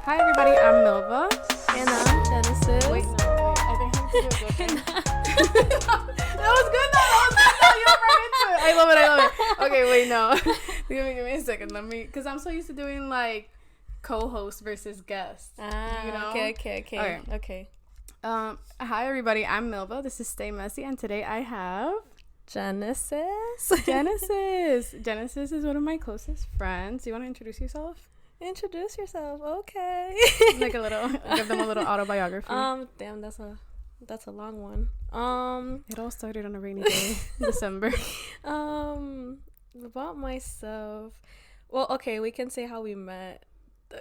Hi everybody, I'm Milva. And I'm Genesis. Wait, no, I think I have to do a good thing. That was good though, you went right into it. I love it. Okay, wait, no. Give me a second, because I'm so used to doing like co-host versus guest. Ah, you know? Okay. Hi everybody, I'm Milva. This is Stay Messy, and today I have Genesis. Genesis is one of my closest friends. Do you want to introduce yourself? Introduce yourself. Okay. Like give them a little autobiography. Damn, that's a long one. It all started on a rainy day in December. About myself. Well, okay, we can say how we met.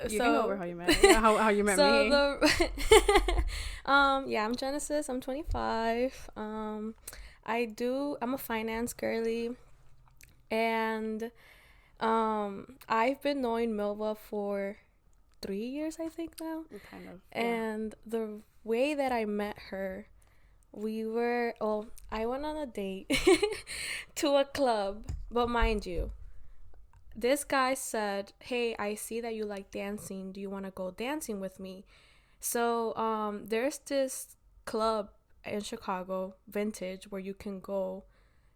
You can go over how you met. Yeah, how you met me. Yeah, I'm Genesis. I'm 25. I'm a finance girly, and I've been knowing Milva for 3 years, I think now. Kind of. Yeah. And the way that I met her, I went on a date to a club, but mind you, this guy said, "Hey, I see that you like dancing. Do you want to go dancing with me?" So there's this club in Chicago, Vintage, where you can go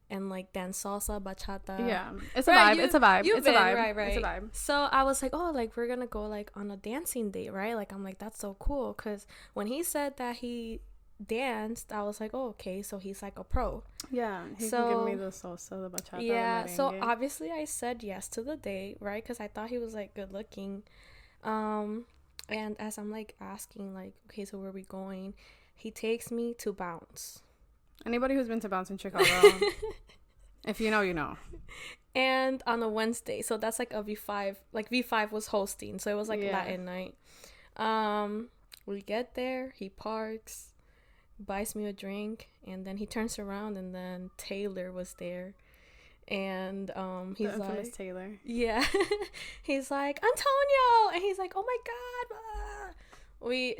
and like dance salsa, bachata. Yeah, it's a vibe. It's a vibe. Right. It's a vibe. So I was like, oh, like we're gonna go like on a dancing date, right? Like I'm like, that's so cool, because when he said that he danced, I was like, oh, okay, so he's like a pro. Yeah, he can give me the salsa, the bachata. Yeah, the so obviously I said yes to the date, right? Because I thought he was like good looking. And as I'm like asking, like, okay, so where are we going? He takes me to Bounce. Anybody who's been to Bounce in Chicago, if you know, you know. And on a Wednesday, so that's like a V5. Like V5 was hosting, so it was like Latin night. We get there, he parks, buys me a drink, and then he turns around, and then Taylor was there, and he's the infamous like, Taylor. Yeah, he's like, Antonio, and he's like, oh my god, blah.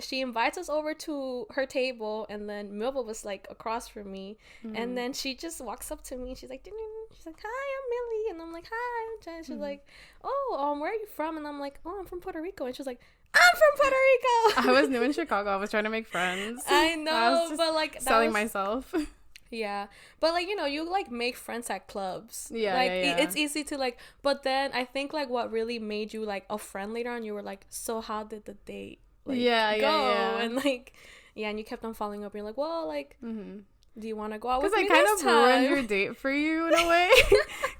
She invites us over to her table, and then Milva was like across from me, and then she just walks up to me, she's like, hi, I'm Millie, and I'm like, hi, I'm Jen. She's like, oh, where are you from? And I'm like, oh, I'm from Puerto Rico. And she's like, I'm from Puerto Rico. I was new in Chicago. I was trying to make friends. I know, but like selling myself. Yeah, but like, you know, you like make friends at clubs. Yeah, like yeah. It's easy to like, but then I think like what really made you like a friend later on, you were like, so how did the date go? And like, yeah, and you kept on following up. You're like, well, like, do you want to go out with me? Because I kind of ruined your date for you in a way.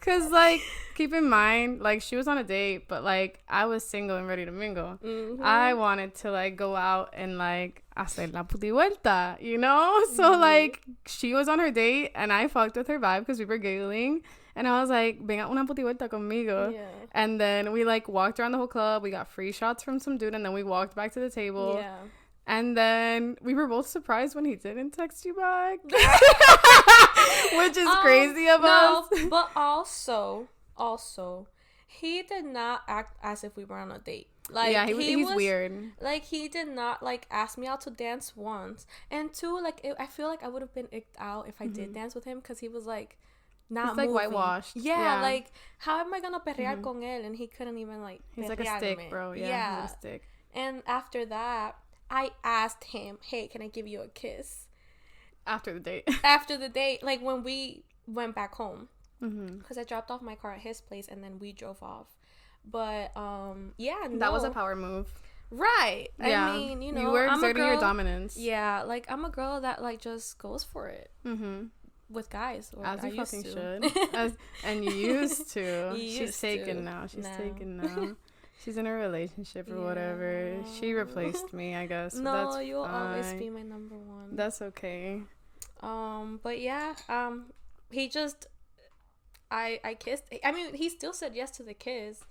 Because like, keep in mind, like, she was on a date, but like, I was single and ready to mingle. I wanted to like go out and like hacer la puti vuelta, you know? So like, she was on her date and I fucked with her vibe because we were giggling. And I was like, venga una puti vuelta conmigo. Yeah. And then we like walked around the whole club. We got free shots from some dude, and then we walked back to the table. Yeah. And then we were both surprised when he didn't text you back. Which is crazy of us. But also, he did not act as if we were on a date. Like, yeah, he's weird. Like, he did not like ask me out to dance once. And two, like, I feel like I would have been icked out if I did dance with him, because he was like not it's like moving. Whitewashed. Yeah, like, how am I gonna perrear con él? And he couldn't even like he's like a stick, bro. Yeah. He's like a stick. And after that, I asked him, hey, can I give you a kiss? After the date. Like when we went back home. Because I dropped off my car at his place and then we drove off. But, that was a power move. Right. Yeah. I mean, you know, you were exerting your dominance. Yeah. Like, I'm a girl that, like, just goes for it. With guys. As you fucking should. And you used to. She's taken now. She's in a relationship or whatever. She replaced me, I guess. No, you'll always be my number one. That's okay. But yeah, he just, I kissed. I mean, he still said yes to the kiss.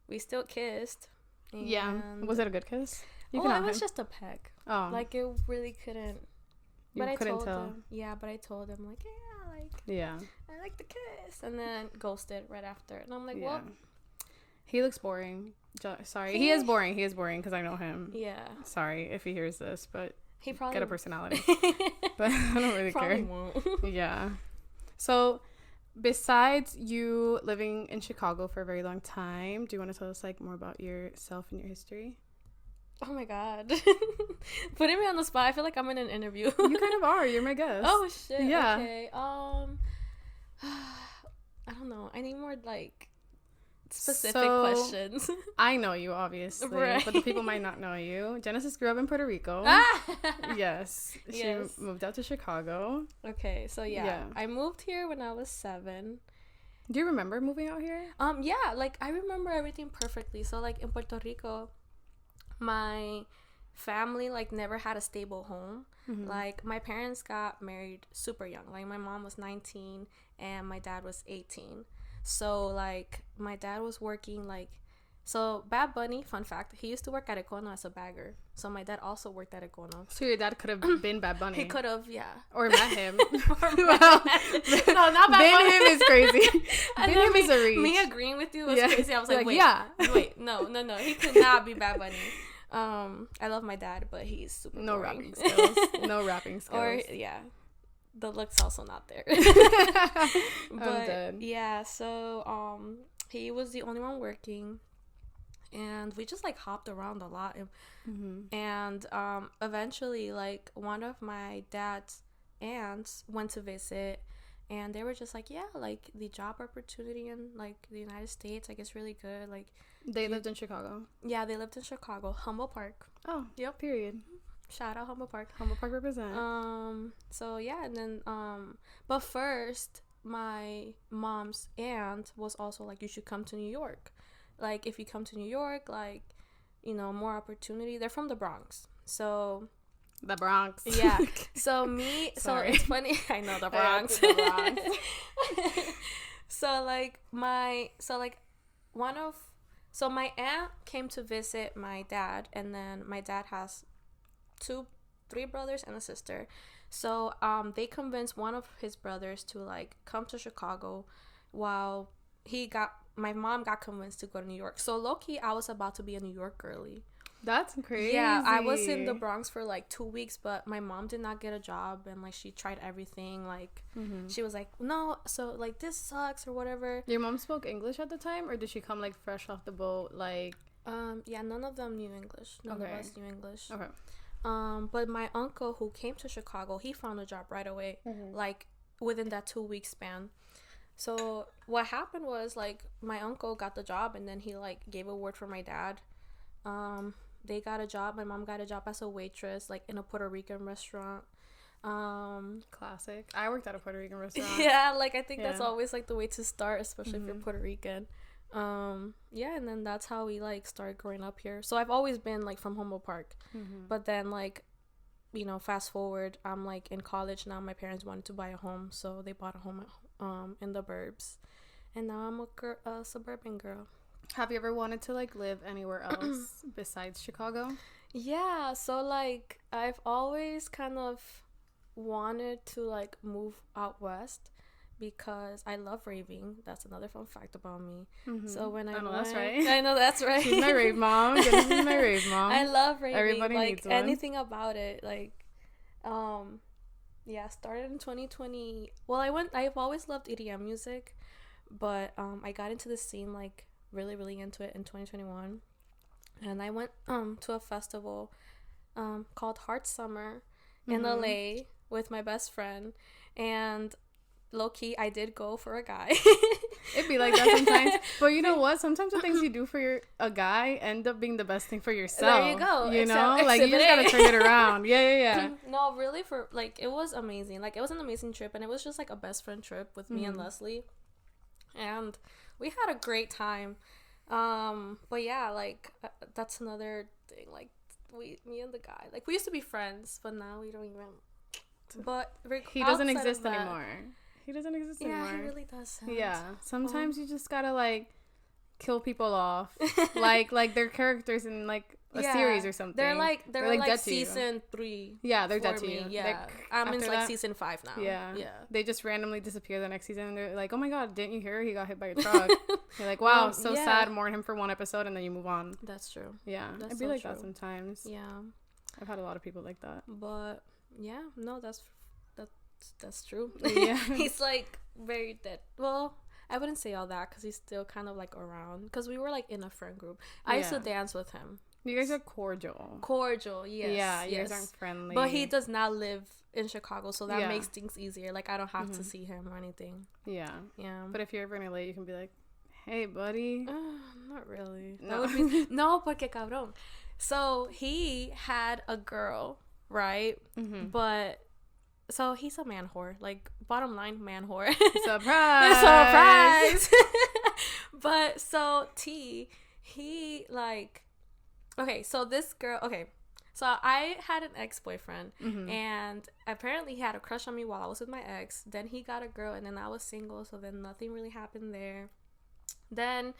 We still kissed. Yeah. Was it a good kiss? It was just a peck. Oh. Like, it really couldn't. But I told him. Yeah, but I told him, like, I like the kiss. And then ghosted right after. And I'm like, well. He looks boring. Sorry. He is boring because I know him. Yeah. Sorry if he hears this, but he probably get a personality. but I don't really Probably care. won't. Yeah. So, besides you living in Chicago for a very long time, do you want to tell us like more about yourself and your history? Oh my god. Putting me on the spot. I feel like I'm in an interview. You kind of are. You're my guest. Oh shit. Yeah. Okay. I don't know. I need more like specific questions. I know you obviously, Right. but the people might not know you. Genesis grew up in Puerto Rico. Yes. She Yes. moved out to Chicago. Okay, so yeah, I moved here when I was 7. Do you remember moving out here? Yeah, like I remember everything perfectly. So like in Puerto Rico, my family like never had a stable home. Like my parents got married super young. Like my mom was 19 and my dad was 18. So like my dad was working like, so Bad Bunny, fun fact, he used to work at Econo as a bagger. So my dad also worked at Econo. So your dad could have been Bad Bunny. He could have, yeah. Or met him. Well, no, not Bad Bunny. Him is crazy. And him is a reach. Me agreeing with you was crazy. I was like, wait, yeah. Wait, no. He could not be Bad Bunny. I love my dad, but he's super no boring. rapping skills. No rapping skills. Or yeah, the look's also not there. I'm dead. Yeah, so he was the only one working, and we just like hopped around a lot, and eventually like one of my dad's aunts went to visit. And they were just like, yeah, like the job opportunity in like the United States, like it's really good. Like they lived in Chicago. Yeah, they lived in Chicago, Humble Park. Oh, yep. Period. Shout out Humble Park. Humble Park represent. So yeah, and then but first my mom's aunt was also like, you should come to New York. Like if you come to New York, like, you know, more opportunity. They're from the Bronx, so. The Bronx. Yeah. So it's funny. I know the Bronx. The Bronx. So my aunt came to visit my dad, and then my dad has 3 brothers and a sister. So they convinced one of his brothers to like come to Chicago, while my mom got convinced to go to New York. So low-key, I was about to be a New York girly. That's crazy. Yeah, I was in the Bronx for like 2 weeks, but my mom did not get a job, and like she tried everything. Like she was like, no, so like this sucks or whatever. Your mom spoke English at the time, or did she come like fresh off the boat? Like, yeah, none of them knew English. None of us knew English. Okay. But my uncle who came to Chicago, he found a job right away, like within that 2 week span. So what happened was like my uncle got the job, and then he like gave a word for my dad. They got a job. My mom got a job as a waitress, like in a Puerto Rican restaurant. Classic. I worked at a Puerto Rican restaurant. Yeah, like I think that's always like the way to start, especially if you're Puerto Rican. Yeah, and then that's how we like started growing up here. So I've always been like from Humboldt Park, but then like, you know, fast forward, I'm like in college now. My parents wanted to buy a home, so they bought a home in the burbs, and now I'm a suburban girl. Have you ever wanted to like live anywhere else besides Chicago? Yeah, so like I've always kind of wanted to like move out west because I love raving. That's another fun fact about me. So when I know that's right. I know that's right. She's my rave mom. This is my rave mom. I love raving. Everybody like needs one. anything about it. Like, yeah, started in 2020. Well, I've always loved EDM music, but I got into the scene like really into it in 2021, and I went to a festival called Heart Summer in LA with my best friend, and low-key I did go for a guy. It'd be like that sometimes, but you know what, sometimes the things you do for a guy end up being the best thing for yourself. There you go. You know, like you just gotta turn it around. Yeah. No, really, for like it was amazing. Like it was an amazing trip, and it was just like a best friend trip with me and Leslie, and we had a great time. But yeah, like that's another thing. Like me and the guy, like we used to be friends, but now we don't even. But he doesn't exist anymore. He doesn't exist anymore. Yeah, he really doesn't. Yeah, sometimes you just gotta like kill people off, like they're characters in like a series or something. They're like season 3. Yeah, they're dead to me. you. Yeah, like, I'm in like season 5 now. Yeah. They just randomly disappear the next season, and they're like, "Oh my god, didn't you hear he got hit by a truck?" You're like, "Wow, so sad." Mourn him for one episode, and then you move on. That's true. Yeah, That's I'd be so like true. that sometimes. Yeah, I've had a lot of people like that. but yeah, no, That's true. Yeah. He's like very dead. Well, I wouldn't say all that because he's still kind of like around. Because we were like in a friend group. I used to dance with him. You guys are cordial. Cordial, yes. Yeah, you guys aren't friendly. But he does not live in Chicago, so that Yeah. makes things easier. Like, I don't have to see him or anything. Yeah. Yeah. But if you're ever in LA, you can be like, hey, buddy. Not really. No. That would be... No, porque cabrón. So, he had a girl, right? Mm-hmm. But... So, he's a man whore. Like, bottom line, man whore. Surprise! Surprise! But, so, he, like... Okay, so this girl... Okay, so I had an ex-boyfriend, and apparently he had a crush on me while I was with my ex. Then he got a girl, and then I was single, so then nothing really happened there. Then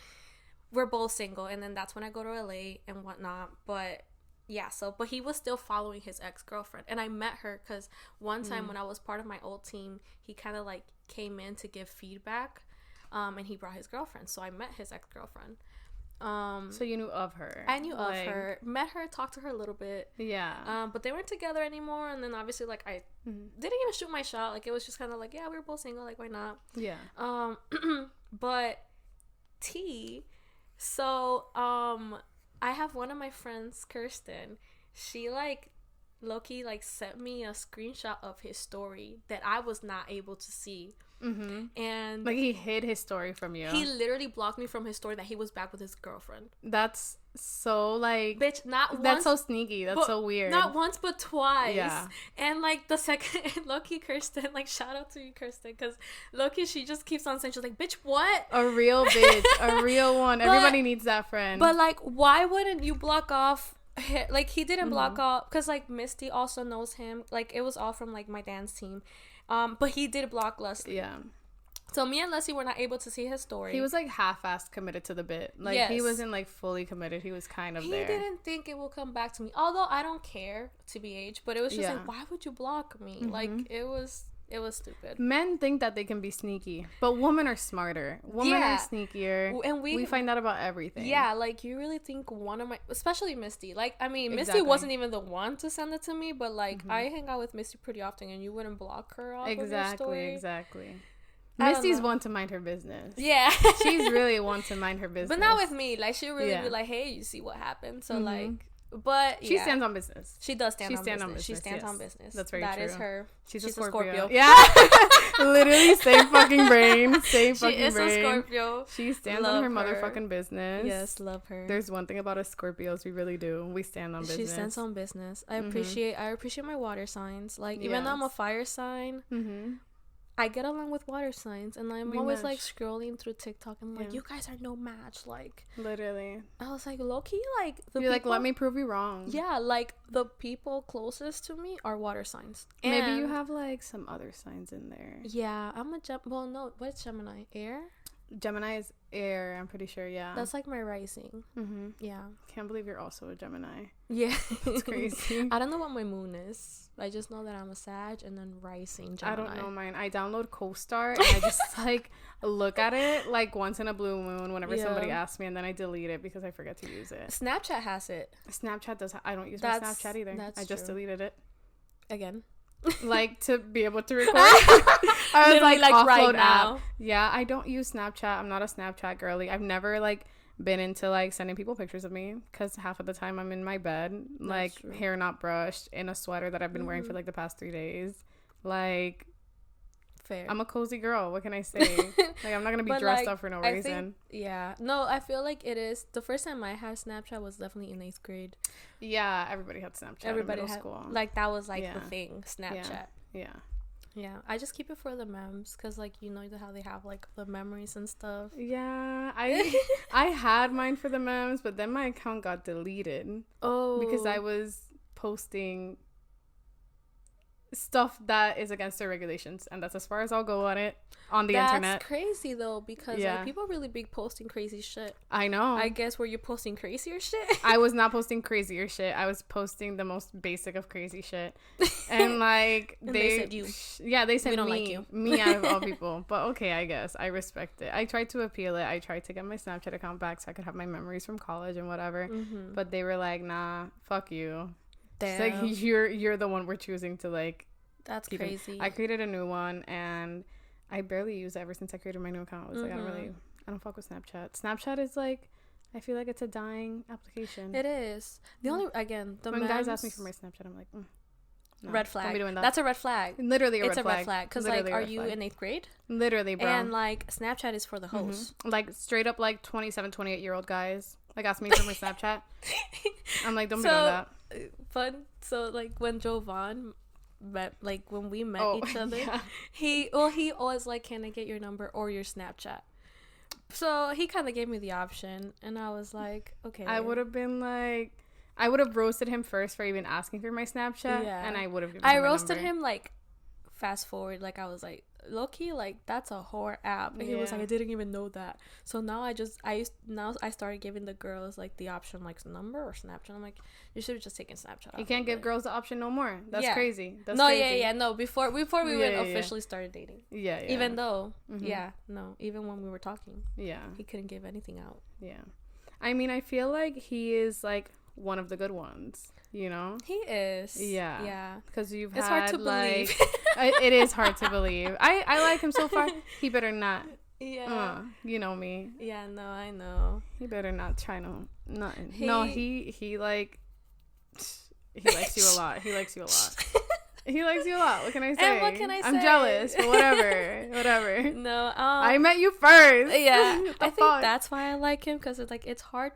we're both single, and then that's when I go to LA and whatnot. But yeah, but he was still following his ex-girlfriend, and I met her because one time when I was part of my old team, he kind of like came in to give feedback, and he brought his girlfriend, so I met his ex-girlfriend. So you knew of her. I knew of her, met her, talked to her a little bit. Yeah. But they weren't together anymore, and then obviously like I didn't even shoot my shot. Like, it was just kind of like, yeah, we were both single, like, why not? Yeah. But so I have one of my friends, Kirsten. She like low-key like sent me a screenshot of his story that I was not able to see. And like, he hid his story from you. He literally blocked me from his story that he was back with his girlfriend. That's so like, bitch, not once. That's so sneaky. That's so weird. Not once but twice. Yeah. And like the second, Loki, Kirsten, like, shout out to you, Kirsten, because Loki, she just keeps on saying, she's like, bitch, what? A real bitch, a real one. Everybody needs that friend. But like, why wouldn't you block off? Like, he didn't block off because like Misty also knows him. Like, it was all from like my dance team. But he did block Leslie. Yeah. So me and Leslie were not able to see his story. He was like half-assed committed to the bit. Like, he wasn't like fully committed. He was kind of there. He didn't think it will come back to me. Although I don't care, to be age, but it was just like, why would you block me? Like, it was stupid. Men think that they can be sneaky, but women are smarter. Women are sneakier, and we find out about everything. Yeah, like, you really think one of my, especially Misty, like, I mean, Misty wasn't even the one to send it to me, but like, I hang out with Misty pretty often, and you wouldn't block her off of your story. Exactly. Misty's one to mind her business. Yeah. She's really one to mind her business. But not with me. Like, she'll really be like, hey, you see what happened? So like, but she stands on business. She does stand on business. She stands on business. That's very true. That is her. She's a Scorpio. Yeah. Literally, same fucking brain. Same fucking brain. She is a Scorpio. She stands on her motherfucking business. Yes, love her. There's one thing about us Scorpios, we really do. We stand on business. She stands on business. I appreciate my water signs. Like, even though I'm a fire sign, I get along with water signs, and I'm always like scrolling through TikTok and like, you guys are no match. Like, literally, I was like, low-key, like, you're people, like, let me prove you wrong. Yeah, like, the people closest to me are water signs. And maybe you have like some other signs in there. Yeah, I'm a well, no, what's Gemini? Air? Gemini is air, I'm pretty sure. Yeah, that's like my rising. Yeah, can't believe you're also a Gemini. Yeah, it's crazy. I don't know what my moon is. I just know that I'm a Sag and then rising Gemini. I don't know mine. I download CoStar and I just like look at it like once in a blue moon whenever somebody asks me, and then I delete it because I forget to use it. Snapchat has it. Snapchat does. I don't use my Snapchat either. I just deleted it again. Like, to be able to record. I was like offload right now. app. Yeah, I don't use Snapchat. I'm not a Snapchat girly. I've never like been into like sending people pictures of me because half of the time I'm in my bed, like hair not brushed, in a sweater that I've been wearing for like the past 3 days. Like, fair. I'm a cozy girl. What can I say? Like, I'm not gonna be dressed up for no reason. No, I feel like it is. The first time I had Snapchat was definitely in 8th grade. Yeah, everybody had Snapchat. Everybody had school. Like, that was like the thing. Snapchat. Yeah. I just keep it for the memes because, like, you know how they have like the memories and stuff. Yeah, I had mine for the memes, but then my account got deleted. Oh, because I was posting stuff that is against their regulations, and that's as far as I'll go on it on the internet. That's crazy though, because like, people really be posting crazy shit. I know. I guess, were you posting crazier shit? I was not posting crazier shit. I was posting the most basic of crazy shit, and like and they said you. Yeah, they said we don't me, like you. Me out of all people. But okay, I guess I respect it. I tried to appeal it. I tried to get my Snapchat account back so I could have my memories from college and whatever. But they were like, nah, fuck you. It's like, you're the one we're choosing to like That's crazy. I created a new one, and I barely use it ever since I created my new account. I was like, I don't fuck with Snapchat. Snapchat is like, I feel like it's a dying application. It is. The only, again, when guys ask me for my Snapchat, I'm like, no, red flag. Don't be doing that. That's a red flag. Literally It's a red flag. Because, like, are you in 8th grade? Literally, bro. And, like, Snapchat is for the hoes. Like, straight up, like, 27, 28-year-old guys, like, ask me for my Snapchat. I'm like, don't be doing that. Fun. So, like, when Jovan met, like, when we met each other, he always, like, can I get your number or your Snapchat? So he kind of gave me the option, and I was like, okay. I would have been like, I would have roasted him first for even asking for my Snapchat, and I would have given him my roasted number. him, like, fast forward, like, I was like, low-key, like, that's a whore app. And he was like, I didn't even know that. So now I started giving the girls, like, the option, like, number or Snapchat. I'm like, you should have just taken Snapchat. You can't give girls the option no more. That's crazy. That's crazy. No, before we officially started dating. Yeah. Even though, even when we were talking. Yeah. He couldn't give anything out. Yeah. I mean, I feel like he is, like, one of the good ones, you know? He is. Yeah. Yeah. Because it's hard to believe. It is hard to believe. I like him so far. He better not. Yeah. You know me. Yeah, no, I know. He better not try nothing. He like, he likes you a lot. He likes you a lot. He likes you a lot. What can I say? And what can I say? I'm jealous, but whatever. No, I met you first. Yeah. I think that's why I like him, because it's like, it's hard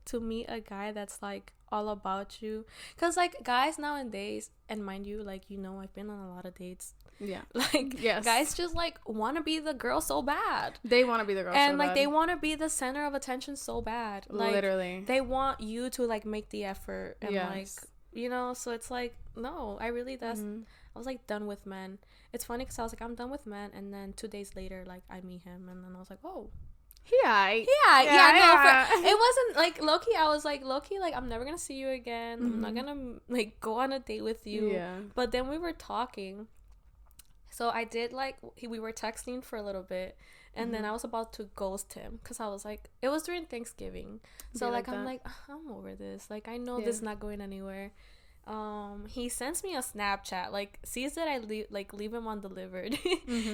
to meet a guy that's like all about you, because like guys nowadays, and mind you, like, you know, I've been on a lot of dates. Yeah. Like, yes. Guys just like want to be the girl so bad. They want to be the girl and so like bad. They want to be the center of attention so bad. Like, literally. They want you to like make the effort and yes. like, you know, so it's like, no, I really, I was like done with men. It's funny because I was like, I'm done with men, and then 2 days later, like, I meet him, and then I was like, oh. Yeah. It wasn't like low-key. I was like, low-key, like, I'm never gonna see you again. I'm not gonna like go on a date with you. Yeah. But then we were talking, so I did like, we were texting for a little bit, and then I was about to ghost him because I was like, it was during Thanksgiving, so like I'm like, I'm over this. Like, I know this is not going anywhere. He sends me a Snapchat, like, sees that I leave him undelivered,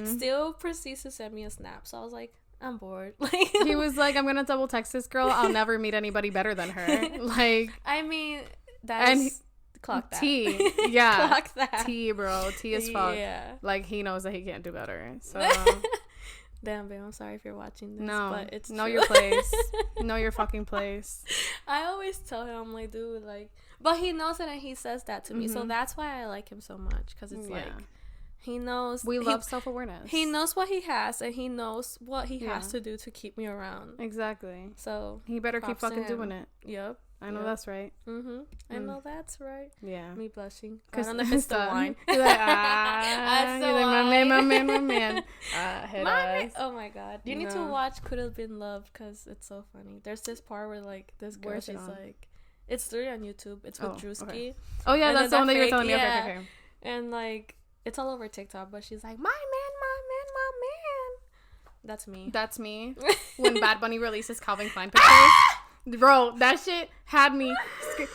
still proceeds to send me a snap. So I was like, I'm bored. Like, he was like, I'm gonna double text this girl. I'll never meet anybody better than her. Like, I mean, that's clock that. T, yeah, clock that. T, bro, T as fuck. Yeah, like, he knows that he can't do better. So, damn, babe, I'm sorry if you're watching this. No, but it's know true. your place. Know your fucking place. I always tell him, I'm like, dude, like, but he knows it, and he says that to me. So that's why I like him so much, because it's like, he knows. We love self-awareness. He knows what he has, and he knows what he has to do to keep me around. Exactly. So he better keep fucking doing it. Yep. I know that's right. I know that's right. Yeah. Me blushing. Because on the fist of wine. You're like, my man. Oh my god. You need to watch Could Have Been Love, because it's so funny. There's this part where, like, this girl, she's like, it's 3 on YouTube. It's with Drewski. Okay. Oh yeah, and that's the one that you're telling me. Okay. And like, it's all over TikTok, but she's like, my man. That's me. When Bad Bunny releases Calvin Klein pictures. Bro, that shit had me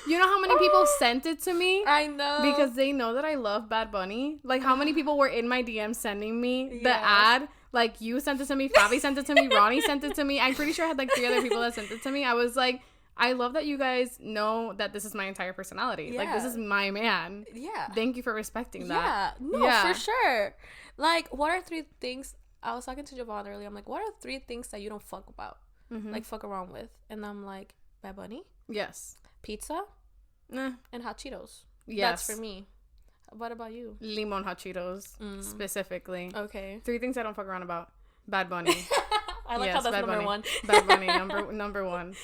you know how many people sent it to me? I know. Because they know that I love Bad Bunny. Like, how many people were in my DM sending me the ad? Like, you sent it to me, Fabi sent it to me, Ronnie sent it to me. I'm pretty sure I had like 3 other people that sent it to me. I was like, I love that you guys know that this is my entire personality. Like, this is my man. Yeah. Thank you for respecting that. For sure. Like, what are 3 things? I was talking to Javon earlier. I'm like, what are 3 things that you don't fuck about? Like, fuck around with? And I'm like, Bad Bunny? Yes. Pizza? And hot Cheetos. Yes. That's for me. What about you? Limon hot Cheetos, specifically. Okay. 3 things I don't fuck around about. Bad Bunny. I like how that's Bad number Bunny. 1. Bad Bunny, number 1.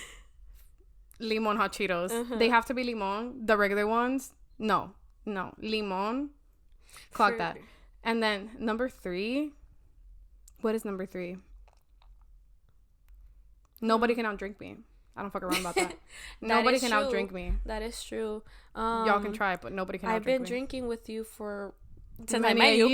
Limon hot Cheetos. They have to be limon. The regular ones, no. Limon. Clock that. And then number 3. What is number 3? Nobody can outdrink me. I don't fuck around about that. Nobody can outdrink me. That is true. Y'all can try, but nobody can outdrink me. I've been drinking with you for since I met you.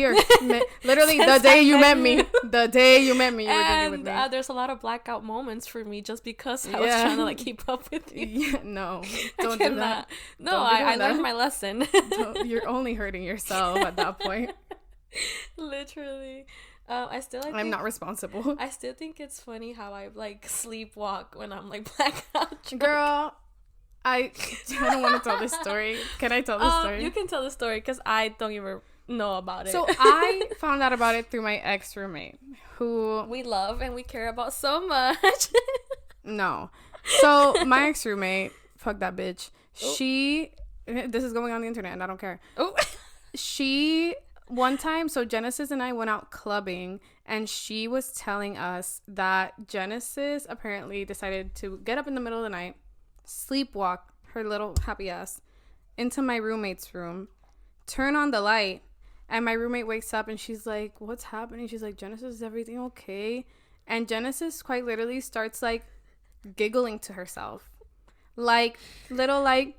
Literally, the day you met me. The day you met me, you were drinking with me. And there's a lot of blackout moments for me just because I was trying to like keep up with you. Yeah, no, don't do that. No, I learned my lesson. You're only hurting yourself at that point. Literally. I'm not responsible. I still think it's funny how I like sleepwalk when I'm like blackout drunk. Girl, I don't want to tell this story. Can I tell this story? You can tell the story because I don't even know about it. So I found out about it through my ex-roommate, who we love and we care about so much. No. So my ex-roommate, fuck that bitch. Oh. This is going on the internet and I don't care. Oh. One time, so Genesis and I went out clubbing, and she was telling us that Genesis apparently decided to get up in the middle of the night, sleepwalk her little happy ass into my roommate's room, turn on the light, and my roommate wakes up and she's like, what's happening? She's like, Genesis, is everything okay? And Genesis quite literally starts like giggling to herself, like little like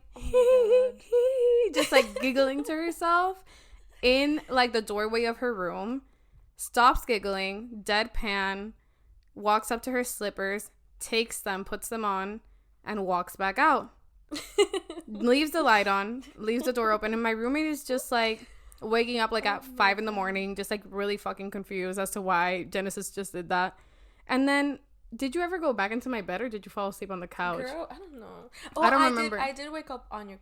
just like giggling to herself in like the doorway of her room, stops giggling, deadpan, walks up to her slippers, takes them, puts them on, and walks back out. Leaves the light on, leaves the door open, and my roommate is just like waking up like at 5 a.m, just like really fucking confused as to why Genesis just did that. And then, did you ever go back into my bed, or did you fall asleep on the couch? Girl, I don't know. I don't remember. I did wake up on your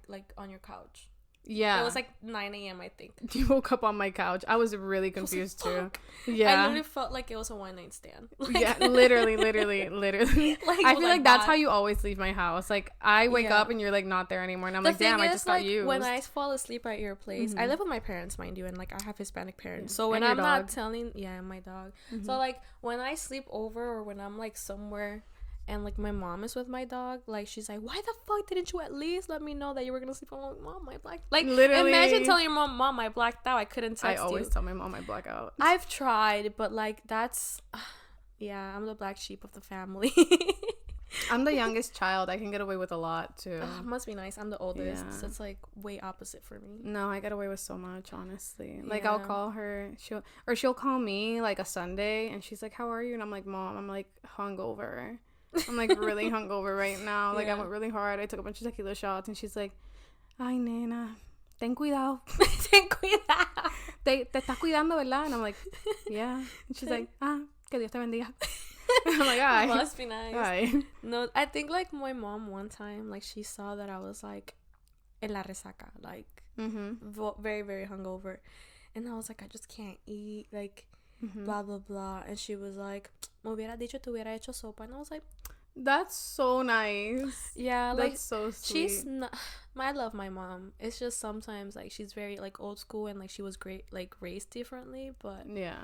couch. Yeah. It was like 9 a.m, I think. You woke up on my couch. I was really confused too. Yeah. I literally felt like it was a one-night stand. Like, yeah, literally. Like, I feel like that's how you always leave my house. Like, I wake up and you're like not there anymore, and I'm like, damn, I just got used. When I fall asleep at your place, I live with my parents, mind you, and like I have Hispanic parents. So when and I'm your not dog. telling, and my dog. So like when I sleep over or when I'm like somewhere and like my mom is with my dog, like she's like, why the fuck didn't you at least let me know that you were gonna sleep? I'm like, Mom, I blacked. Like, literally, imagine telling your mom I blacked out. I couldn't text you. I always tell my mom I black out. I've tried, but like that's yeah, I'm the black sheep of the family. I'm the youngest child. I can get away with a lot too. Must be nice. I'm the oldest, so it's like way opposite for me. No, I get away with so much, honestly. Like I'll call her, she'll call me like a Sunday, and she's like, how are you? And I'm like, Mom, I'm like hungover. I'm like really hungover right now. Like I went really hard. I took a bunch of tequila shots, and she's like, ay, nena, ten cuidado. Ten cuidado. Te estás cuidando, ¿verdad? And I'm like, yeah. And she's like, que Dios te bendiga. I'm like, ay. Must be nice. Ay. No, I think like my mom one time, like she saw that I was like en la resaca, like very, very hungover. And I was like, I just can't eat, like blah, blah, blah. And she was like, me hubiera dicho, te hubiera hecho sopa. And I was like, that's so nice. Yeah, that's like so sweet. She's not. I love my mom. It's just sometimes like she's very like old school and like she was great, like raised differently. But yeah,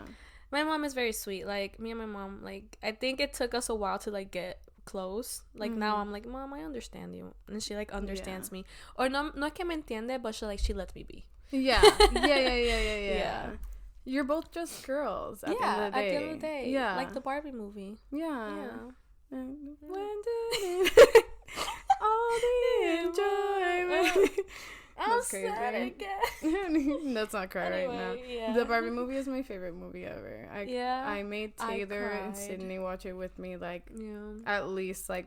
my mom is very sweet. Like me and my mom, like I think it took us a while to like get close. Like now I'm like, Mom, I understand you, and she like understands me. Or no que me entiende, but she lets me be. Yeah. Yeah. You're both just girls at the end of the day. Yeah. Like the Barbie movie. Yeah. When did it all the enjoyment? I'll say it again. That's not cry right now. Yeah. The Barbie movie is my favorite movie ever. I made Taylor and Sydney watch it with me like at least like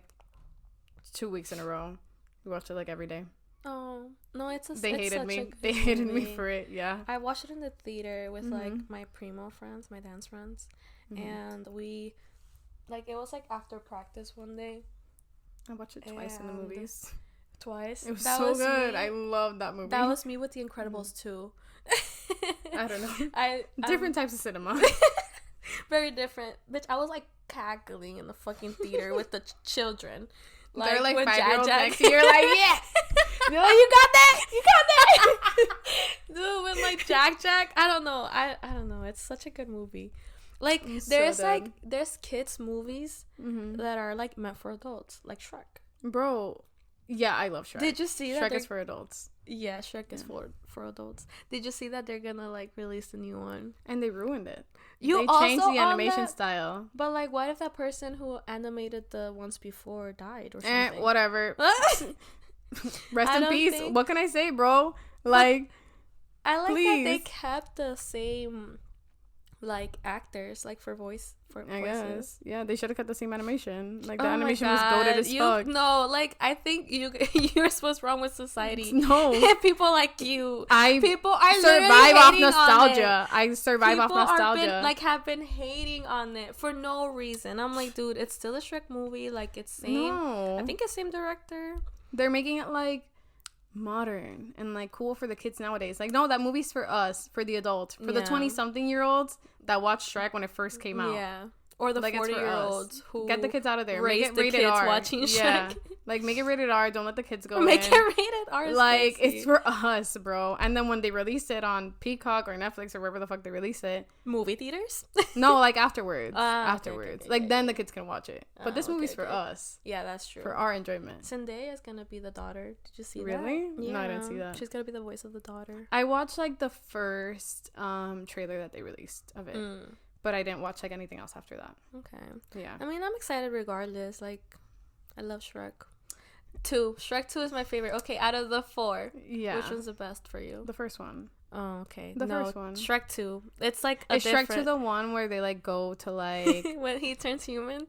2 weeks in a row. We watched it like every day. Oh no, they hated me. They hated me for it. Yeah, I watched it in the theater with like my primo friends, my dance friends, and we like it was like after practice one day. I watched it twice in the movies. Twice. It was so good. I love that movie. That was me with The Incredibles too. I don't know. Different types of cinema. Very different. Bitch, I was like cackling in the fucking theater with the children. Like, they're like 5-year-olds next to you. You're like, yeah. You're like, you got that? Dude, with like Jack. I don't know. I don't know. It's such a good movie. Like there's kids movies that are like meant for adults, like Shrek. Bro, yeah, I love Shrek. Did you see that Shrek is for adults? Yeah, Shrek is for adults. Did you see that they're gonna like release a new one? And they ruined it. They also changed the animation style. But like, what if that person who animated the ones before died or something? Whatever. Rest in peace. What can I say, bro? Like, I like Please. that they kept the same like actors like for voices. Guess. Yeah, they should have kept the same animation. Like the Oh my animation was God. goated as fuck. No, like I think you're supposed wrong with society. No. People like you. I People are survive off hating on nostalgia. it. I survive off People nostalgia. have been hating on it for no reason. I'm like, dude, it's still a Shrek movie. Like it's same. No. I think it's same director. They're making it like modern and like cool for the kids nowadays. Like, no, that movie's for us, for the adults, for the 20-something-year-olds that watched Shrek when it first came out. Yeah. Or the like, 40-year-olds who get the kids out of there. Make raised it the rated kids R. watching Shrek. Yeah. Like, make it rated R. Don't let the kids go Make in. it rated R. Like, crazy. it's for us, bro. And then when they release it on Peacock or Netflix or wherever the fuck they release it. Movie theaters? No, like afterwards. Okay, like, then the kids can watch it. But this movie's for us. Yeah, that's true. For our enjoyment. Zendaya is gonna be the daughter. Did you see that? Really? Yeah. No, I didn't see that. She's gonna be the voice of the daughter. I watched, like, the first trailer that they released of it. But I didn't watch, like, anything else after that. Okay. Yeah. I mean, I'm excited regardless. Like, I love Shrek. 2. Shrek 2 is my favorite. Okay, out of the 4. Yeah. Which one's the best for you? The first one. Oh, okay. The first one. Shrek 2. It's like Is Shrek 2 the one where they, like, go to, like... when he turns human?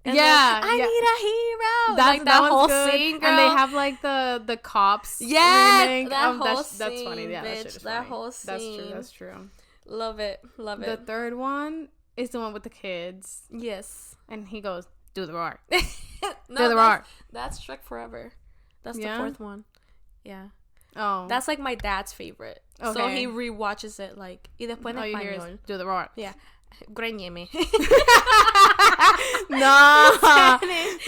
And yeah. I need a hero. That's, like, that whole good. scene, girl. And they have, like, the cops. Yeah. That's funny. Yeah, bitch, that shit is that funny. whole scene. That's true. Love it. The third one is the one with the kids. Yes. And he goes, do the roar. No, do the roar. That's Shrek Forever. That's the 4th one. Yeah. Oh. That's like my dad's favorite. Okay. So he rewatches it like y después en all you hear is, español. do the roar. Yeah. Greñeme. No.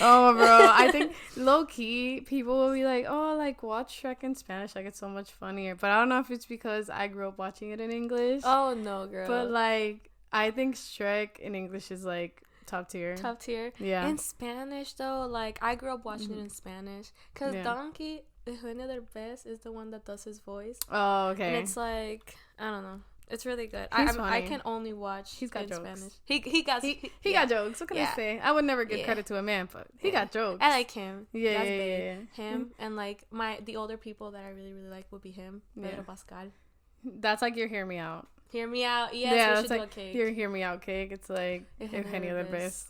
Oh, bro. I think low key people will be like, oh, like watch Shrek in Spanish. Like it's so much funnier. But I don't know if it's because I grew up watching it in English. Oh no, girl. But like I think Shrek in English is like top tier. Top tier. Yeah. In Spanish though, like I grew up watching it in Spanish because Donkey Eugenio Derbez is the one that does his voice. Oh, okay. And it's like I don't know. It's really good. He's I can only watch He's got in jokes. Spanish. He got jokes. What can I say? I would never give credit to a man, but he got jokes. I like him. Yeah, That's yeah, big. Him and like the older people that I really really like would be him. Pedro Pascal. That's like your hear me out. Hear me out. Yes, we should like do a cake. Your hear me out cake. It's like Eugenio Derbez.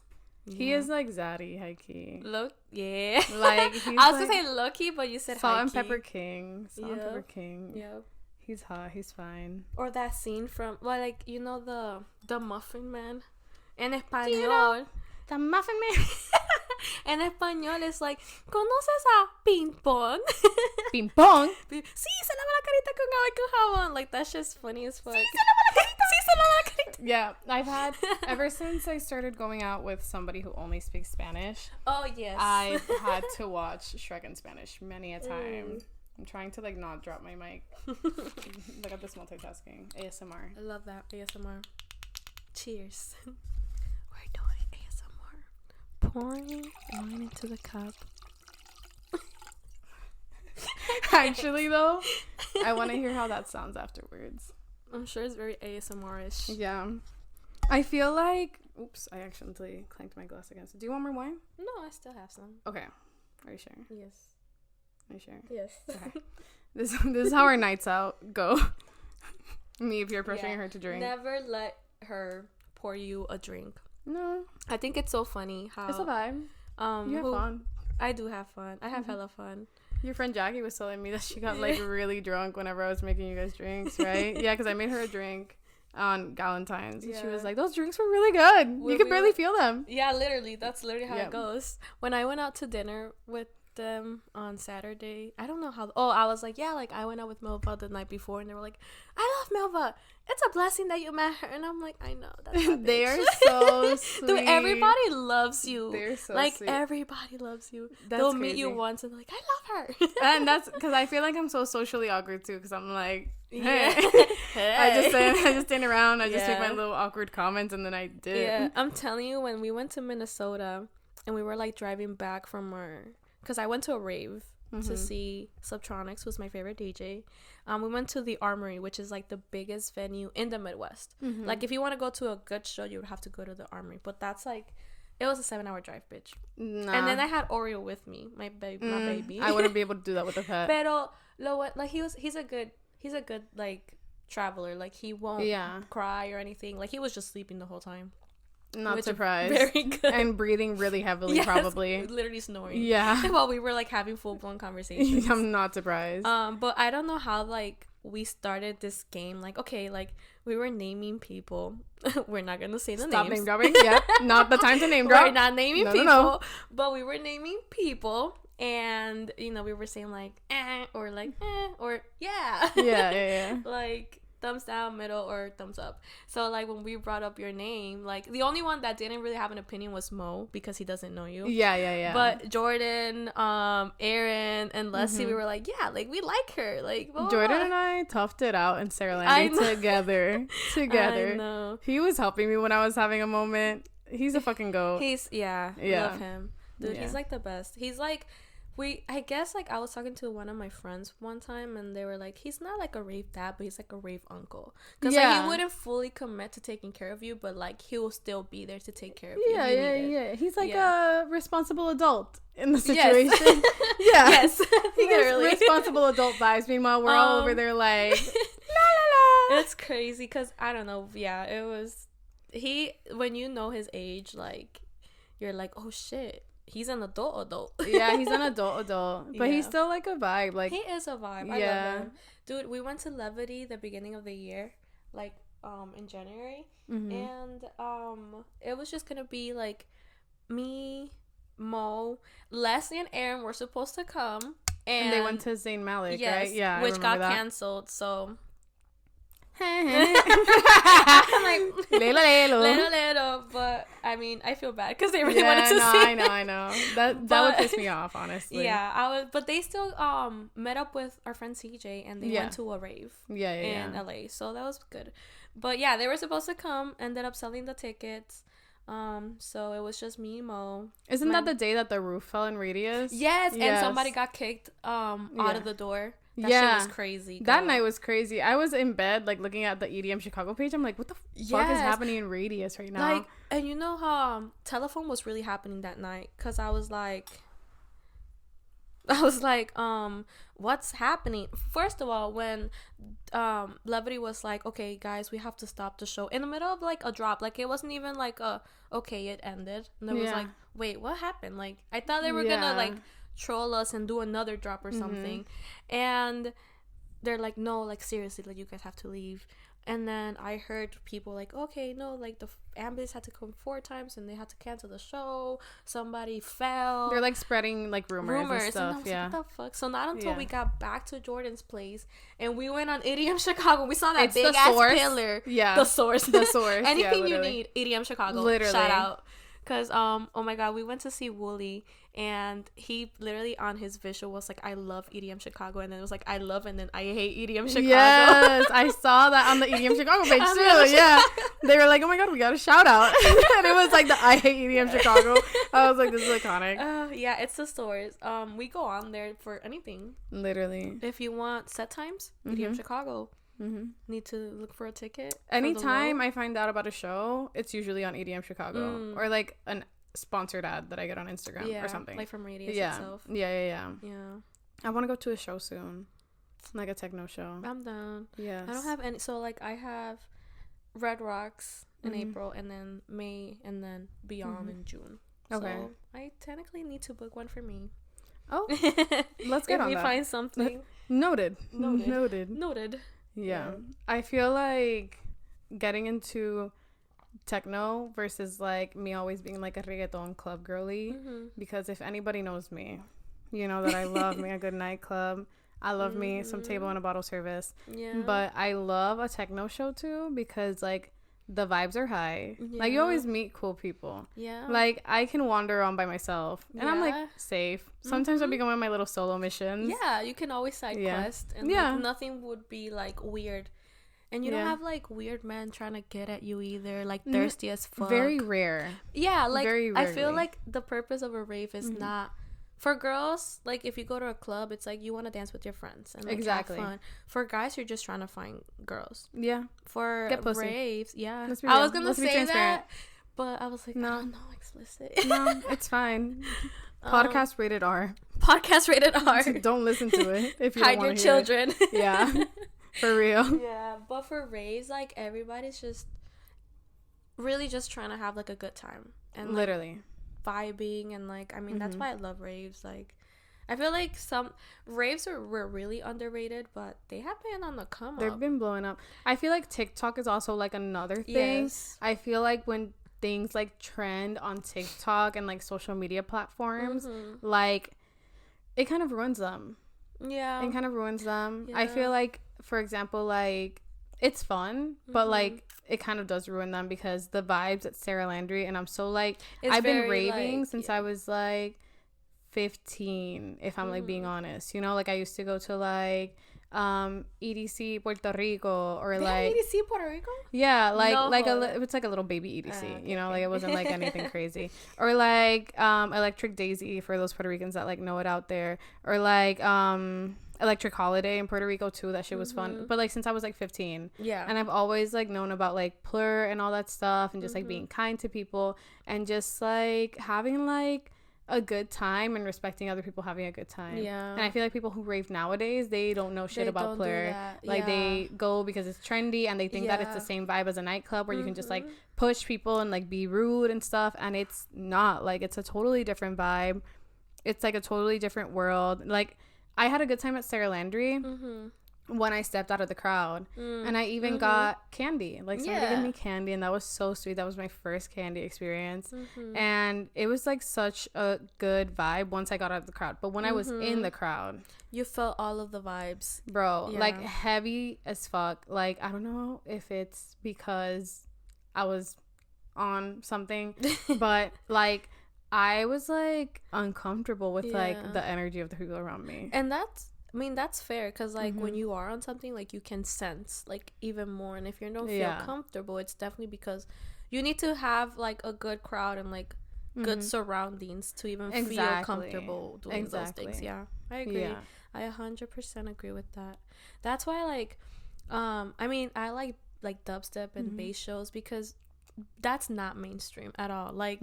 He is like Zaddy, high key. Look, yeah. Like he's I was gonna say Loki, but you said Salt high and key. Pepper King. Salt and Pepper King. Yep. He's hot. He's fine. Or that scene from like you know the Muffin Man, en español. You know, the Muffin Man. En español es like, ¿conoces a Ping Pong? Ping Pong. Sí, se lava la carita con agua y con jabón. Like that's just funny as fuck. Sí, se lava la carita. Sí, se lava la carita. Yeah, I've had ever since I started going out with somebody who only speaks Spanish. Oh yes. I've had to watch Shrek in Spanish many a time. I'm trying to like not drop my mic. Look at this multitasking. ASMR. I love that ASMR. Cheers. We're doing ASMR. Pouring wine into the cup. Actually, though, I want to hear how that sounds afterwards. I'm sure it's very ASMR-ish. Yeah. I feel like... Oops, I accidentally clanked my glass against it. Do you want more wine? No, I still have some. Okay. Are you sure? Yes. Are you sure? Yes. Okay. This is how our nights out go. Me, if you're pressuring her to drink. Never let her pour you a drink. No. I think it's so funny how... It's a vibe. You have fun. I do have fun. I have hella fun. Your friend Jackie was telling me that she got like really drunk whenever I was making you guys drinks, right? Yeah, because I made her a drink on Valentine's. And she was like, those drinks were really good. You could barely feel them. Yeah, literally. That's literally how it goes. When I went out to dinner with them on Saturday, I don't know how. Oh, I was like, yeah, like I went out with Melva the night before, and they were like, I love Melva. It's a blessing that you met her. And I'm like, I know. That's my they are so sweet. Dude, everybody loves you. They're so like sweet. Everybody loves you. That's They'll crazy. meet you once and they're like, I love her. And that's because I feel like I'm so socially awkward too. Because I'm like, hey, Hey. I just stand around. I just make my little awkward comments and then I dip. Yeah, I'm telling you, when we went to Minnesota and we were like driving back from because I went to a rave to see Subtronics, who's my favorite DJ. We went to the Armory, which is like the biggest venue in the Midwest. Like if you want to go to a good show, you would have to go to the Armory. But that's like, it was a 7-hour drive, bitch. Nah. And then I had Oreo with me, my baby. I wouldn't be able to do that with a pet. Pero he's a good he's a good like traveler. Like he won't cry or anything. Like he was just sleeping the whole time. Not surprised. Very good. And breathing really heavily, probably. Literally snoring. Yeah. While we were like having full blown conversations. I'm not surprised. But I don't know how like we started this game. Like, okay, like we were naming people. We're not gonna say the names. Stop name dropping. Yep. Not the time to name drop. We're not naming people. No. But we were naming people. And, you know, we were saying like, or like, or yeah. Yeah. Like, thumbs down, middle, or thumbs up. So like when we brought up your name, like the only one that didn't really have an opinion was Mo, because he doesn't know you. Yeah. But Jordan, Aaron, and Leslie, we were like, yeah, like we like her. Like Jordan and I toughed it out in Sarah Landing together. I know. He was helping me when I was having a moment. He's a fucking goat. Love him. Dude, he's like the best. He's like, I guess, like, I was talking to one of my friends one time, and they were like, he's not, like, a rave dad, but he's, like, a rave uncle. Because, like, he wouldn't fully commit to taking care of you, but, like, he will still be there to take care of you. Yeah. He's, like, a responsible adult in the situation. Yes. He gets responsible adult vibes. Meanwhile, we're all over there, like, la, la, la. It's crazy, because, I don't know, it was, when you know his age, like, you're like, oh, shit. He's an adult. Yeah, he's an adult. But he's still like a vibe. Like he is a vibe. I love him. Dude, we went to Levity the beginning of the year, like in January. And it was just gonna be like me, Mo, Leslie, and Aaron were supposed to come. And they went to Zayn Malik, right? Yeah. Which got canceled, so I'm like little, but I mean, I feel bad because they really wanted to see. I know. That would piss me off, honestly. Yeah, but they still met up with our friend CJ, and they went to a rave in LA, so that was good. But yeah, they were supposed to come, ended up selling the tickets. So it was just me, Mo. Isn't that the day that the roof fell in Radius? Yes, and somebody got kicked out of the door. That shit was crazy. That night was crazy. I was in bed, like, looking at the EDM Chicago page. I'm like, what the fuck is happening in Radius right now? Like, and you know how Telephone was really happening that night? Because I was like, what's happening? First of all, when Levity was like, okay, guys, we have to stop the show in the middle of, like, a drop. Like, it wasn't even like okay, it ended. And it was like, wait, what happened? Like, I thought they were gonna, like, troll us and do another drop or something. And they're like, no, like, seriously, like, you guys have to leave. And then I heard people like, okay, no, like, the ambulance had to come 4 times and they had to cancel the show. Somebody fell. They're, like, spreading, like, rumors and stuff. And I was like, what the fuck? So not until we got back to Jordan's place and we went on EDM Chicago, we saw that big ass pillar. Yeah. The source. Anything you need, EDM Chicago. Literally. Shout out. Because, oh my God, we went to see Wooly, and he literally on his visual was like, I love EDM Chicago, and then it was like, I love and then I hate EDM Chicago. Yes, I saw that on the EDM Chicago page too. Yeah. They were like, oh my God, we got a shout out. And it was like the I hate EDM Chicago. I was like, this is iconic. Yeah, it's the stores. We go on there for anything. Literally. If you want set times, EDM Chicago. Need to look for a ticket. Anytime I find out about a show, it's usually on EDM Chicago or like an sponsored ad that I get on Instagram or something, like from Radius itself. Yeah. I want to go to a show soon, like a techno show. I'm down. Yes. I don't have any. So like I have Red Rocks in April, and then May, and then Beyond in June. Okay. So I technically need to book one for me. Oh, let's get on that. If we find something. Noted. Yeah. I feel like getting into techno versus like me always being like a reggaeton club girly, because if anybody knows me, you know that I love me a good nightclub. I love me some table and a bottle service. Yeah. But I love a techno show too, because like the vibes are high. Yeah. Like you always meet cool people. Yeah. Like I can wander around by myself and I'm like safe. Sometimes I'll be going on my little solo missions. Yeah, you can always side quest and like, nothing would be like weird. And you don't have like weird men trying to get at you either, like thirsty as fuck. Very rare. Yeah, like I feel like the purpose of a rave is not for girls. Like if you go to a club, it's like you want to dance with your friends and like have fun. For guys, you're just trying to find girls. Yeah. For raves, I was gonna say that, but I was like, no, explicit. No, it's fine. Podcast rated R. Podcast rated R. Don't listen to it if you hide your children. Yeah. For real. Yeah, but for raves, like, everybody's just really just trying to have, like, a good time. And, like, literally. vibing. And, like, I mean, that's why I love raves. Like, I feel like some raves were really underrated, but they have been on the come up. They've been blowing up. I feel like TikTok is also, like, another thing. Yes. I feel like when things, like, trend on TikTok and, like, social media platforms, like, it kind of ruins them. Yeah. It kind of ruins them. Yeah. I feel like, for example, like, it's fun, but, like, it kind of does ruin them because the vibes at Sarah Landry, and I'm so, like, I've been raving, like, since I was, like, 15, if I'm like being honest, you know, like I used to go to like EDC Puerto Rico, or like EDC Puerto Rico, yeah, like it's like a little baby EDC, okay, you know, like it wasn't like anything crazy, or like Electric Daisy for those Puerto Ricans that like know it out there, or like Electric Holiday in Puerto Rico too. That shit was fun. But like since I was like 15, yeah, and I've always like known about like plur and all that stuff, and just like being kind to people, and just like having like a good time and respecting other people having a good time. Yeah. And I feel like people who rave nowadays, they don't know shit about plur. Like they go because it's trendy, and they think that it's the same vibe as a nightclub where you can just like push people and like be rude and stuff, and it's not. Like it's a totally different vibe. It's like a totally different world. Like I had a good time at Sarah Landry when I stepped out of the crowd, and I even got candy. Like somebody gave me candy, and that was so sweet. That was my first candy experience, and it was like such a good vibe once I got out of the crowd. But when I was in the crowd, you felt all of the vibes, bro. Like heavy as fuck. Like I don't know if it's because I was on something, but like I was like uncomfortable with like the energy of the people around me. And that's fair, because like when you are on something, like you can sense like even more, and if you don't feel comfortable, it's definitely because you need to have like a good crowd and like good surroundings to even feel comfortable doing those things. I agree. I 100% agree with that. That's why like I mean I like dubstep and bass shows, because that's not mainstream at all. Like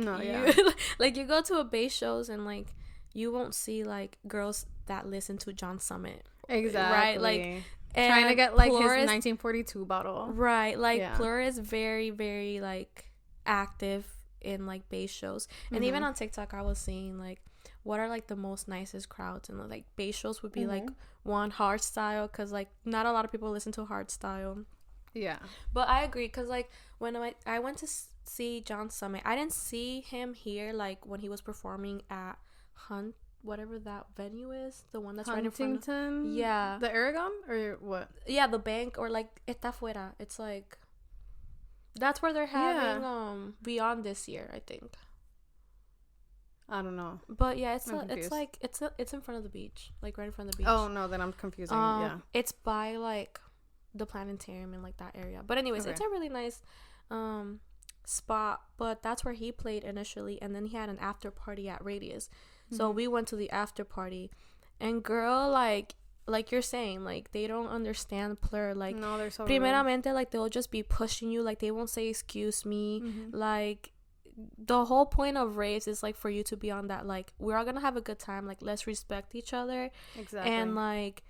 like you go to a bass shows and like you won't see like girls that listen to John Summit, right? Like trying to get like his 1942 bottle, right? Like plur is very very like active in like bass shows, and even on TikTok I was seeing like what are like the most nicest crowds, and like bass shows would be like one hardstyle, because like not a lot of people listen to hardstyle. But I agree, because like when I went to see John Summit, I didn't see him here like when he was performing at whatever that venue is, the one that's Huntington, right in front of, the Aragon, or what? The bank, or like Está Fuera. It's like that's where they're having Beyond this year, I think. I don't know, but yeah, it's in front of the beach, like right in front of the beach. Oh no, then I'm confusing. It's by like the planetarium in like that area, but anyways, it's a really nice spot. But that's where he played initially, and then he had an after party at Radius. So we went to the after party, and girl, like you're saying, like they don't understand plur. Like no, they're so primeramente rude. Like they'll just be pushing you, like they won't say excuse me. Like the whole point of raves is like for you to be on that, like we're all gonna have a good time, like let's respect each other. Exactly. And like,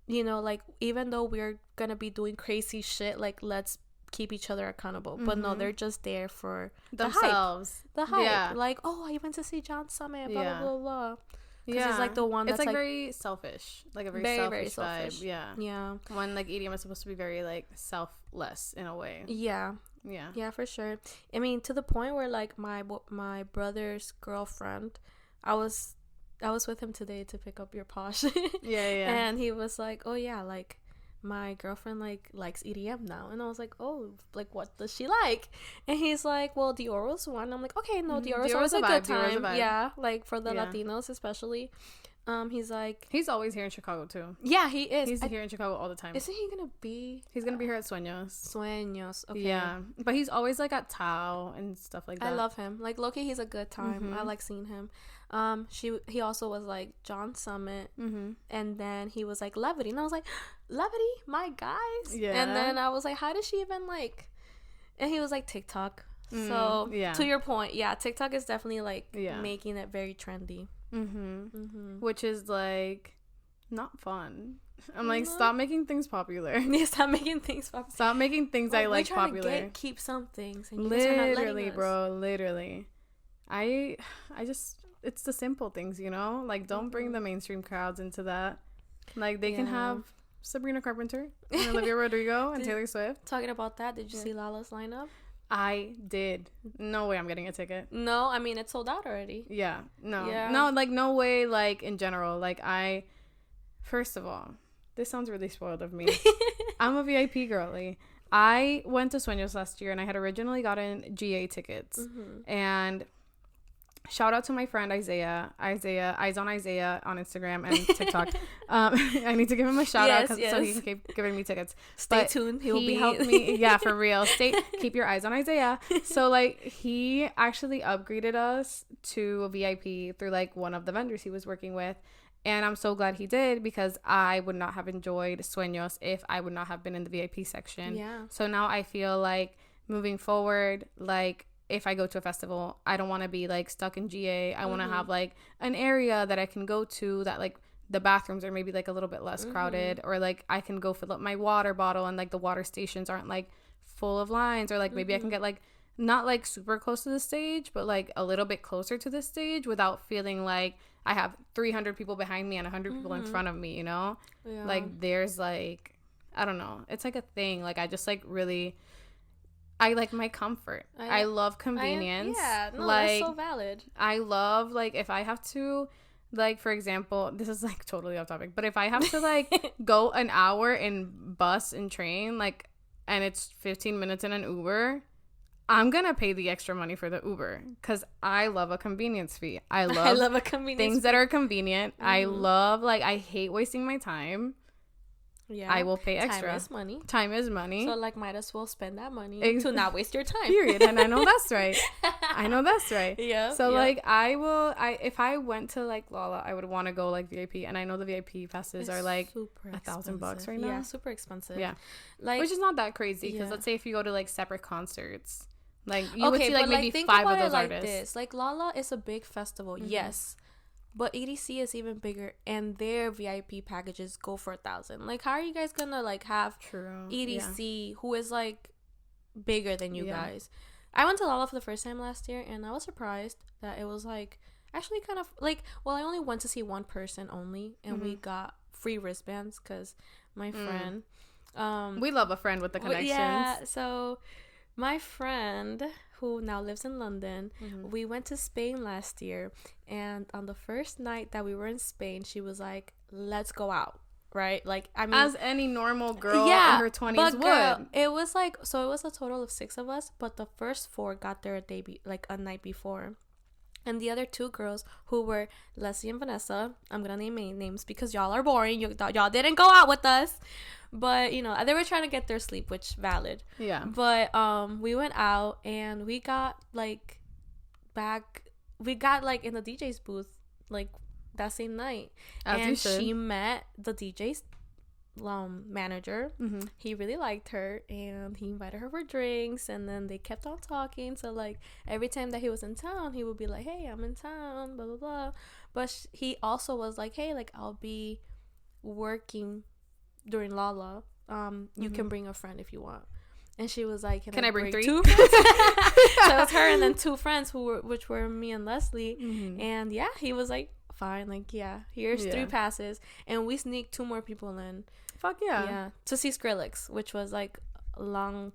you know, like even though we're gonna be doing crazy shit, like let's keep each other accountable. But no, they're just there for themselves. The hype. Like, oh, I went to see John Summit, blah blah blah blah. Because it's like the one that's it's like very selfish, like a very selfish vibe. Yeah when like EDM is supposed to be very like selfless in a way. Yeah, for sure. I mean, to the point where like my brother's girlfriend, I was with him today to pick up your posh. And he was like, oh yeah, like my girlfriend like likes EDM now, and I was like, oh, like what does she like? And he's like, well, Dioro's one. I'm like, okay, no, Dioro's always a good time. Yeah, like for the Latinos especially. He's like, he's always here in Chicago too. Yeah, he is. He's here in Chicago all the time. Isn't he gonna be? He's gonna be here at Sueños. Okay. Yeah, but he's always like at Tao and stuff like that. I love him. Like Loki, he's a good time. I like seeing him. He also was like John Summit, and then he was like Levity, and I was like, Levity, my guys. Yeah. And then I was like, how does she even like? And he was like TikTok. So to your point, TikTok is definitely like making it very trendy. Which is like not fun. I'm like, stop making things popular. Yeah, stop making things popular. Stop making things I like popular. To keep some things. And Literally, bro. Literally. I just, it's the simple things, you know? Like, don't bring the mainstream crowds into that. Like, they can have Sabrina Carpenter and Olivia Rodrigo and Taylor Swift. Talking about that, did you see Lala's lineup? I did. No way I'm getting a ticket. No, I mean, it's sold out already. Yeah. No. Yeah. No, like, no way, like, in general. Like, first of all, this sounds really spoiled of me. I'm a VIP girly. I went to Sueños last year, and I had originally gotten GA tickets. And shout out to my friend Isaiah, Eyes on Isaiah on Instagram and TikTok. I need to give him a shout out so he can keep giving me tickets. Stay tuned. He helped me. Yeah, for real. Keep your eyes on Isaiah. So like he actually upgraded us to a VIP through like one of the vendors he was working with. And I'm so glad he did, because I would not have enjoyed Sueños if I would not have been in the VIP section. Yeah. So now I feel like moving forward, like, if I go to a festival, I don't want to be like stuck in GA. I want to have like an area that I can go to that like the bathrooms are maybe like a little bit less crowded, or like I can go fill up my water bottle and like the water stations aren't like full of lines, or like maybe I can get like not like super close to the stage, but like a little bit closer to the stage without feeling like I have 300 people behind me and 100 people in front of me, you know? Yeah. Like there's like, I don't know. It's like a thing. Like I just like really... I like my comfort. I love convenience. Like, that's so valid. I love, like, if I have to, like, for example, this is, like, totally off topic, but if I have to, like, go an hour in bus and train, like, and it's 15 minutes in an Uber, I'm gonna pay the extra money for the Uber, because I love a convenience fee. I love a convenience things that are convenient. I love, like, I hate wasting my time. Yeah, I will pay extra. Time is money. So, like, might as well spend that money to not waste your time. Period. And I know that's right. Yeah. So, like, if I went to, like, Lala, I would want to go, like, VIP. And I know the VIP passes are, like, $1,000 right now. Yeah, super expensive. Yeah. Like, which is not that crazy. Because let's say if you go to, like, separate concerts, like, you would see, like, maybe 5 of those artists. This. Like, Lala is a big festival. Yes. But EDC is even bigger, and their VIP packages go for $1,000. Like, how are you guys gonna like have EDC who is like bigger than you guys? I went to Lala for the first time last year, and I was surprised that it was like actually kind of like, well, I only went to see one person only, and we got free wristbands because my friend. We love a friend with the connections. Yeah, so my friend, who now lives in London, we went to Spain last year, and on the first night that we were in Spain, she was like, let's go out, right? Like, I mean, as any normal girl in her 20s would. Girl, it was like, so it was a total of 6 of us, but the first 4 got there a night before. And the other 2 girls, who were Leslie and Vanessa, I'm gonna name names because y'all are boring. Y'all didn't go out with us. But, you know, they were trying to get their sleep, which valid. Yeah. But we went out, and we got, like, in the DJ's booth, like, that same night. And she met the DJ's manager. He really liked her, and he invited her for drinks, and then they kept on talking. So, like, every time that he was in town, he would be like, hey, I'm in town, blah, blah, blah. But he also was like, hey, like, I'll be working during Lala. You can bring a friend if you want. And she was like, can I bring 3? 2 friends? So it was her and then 2 friends which were me and Leslie. And yeah, he was like, fine, like, yeah, here's 3 passes. And we sneaked 2 more people in. Fuck yeah. Yeah, to see Skrillex, which was like one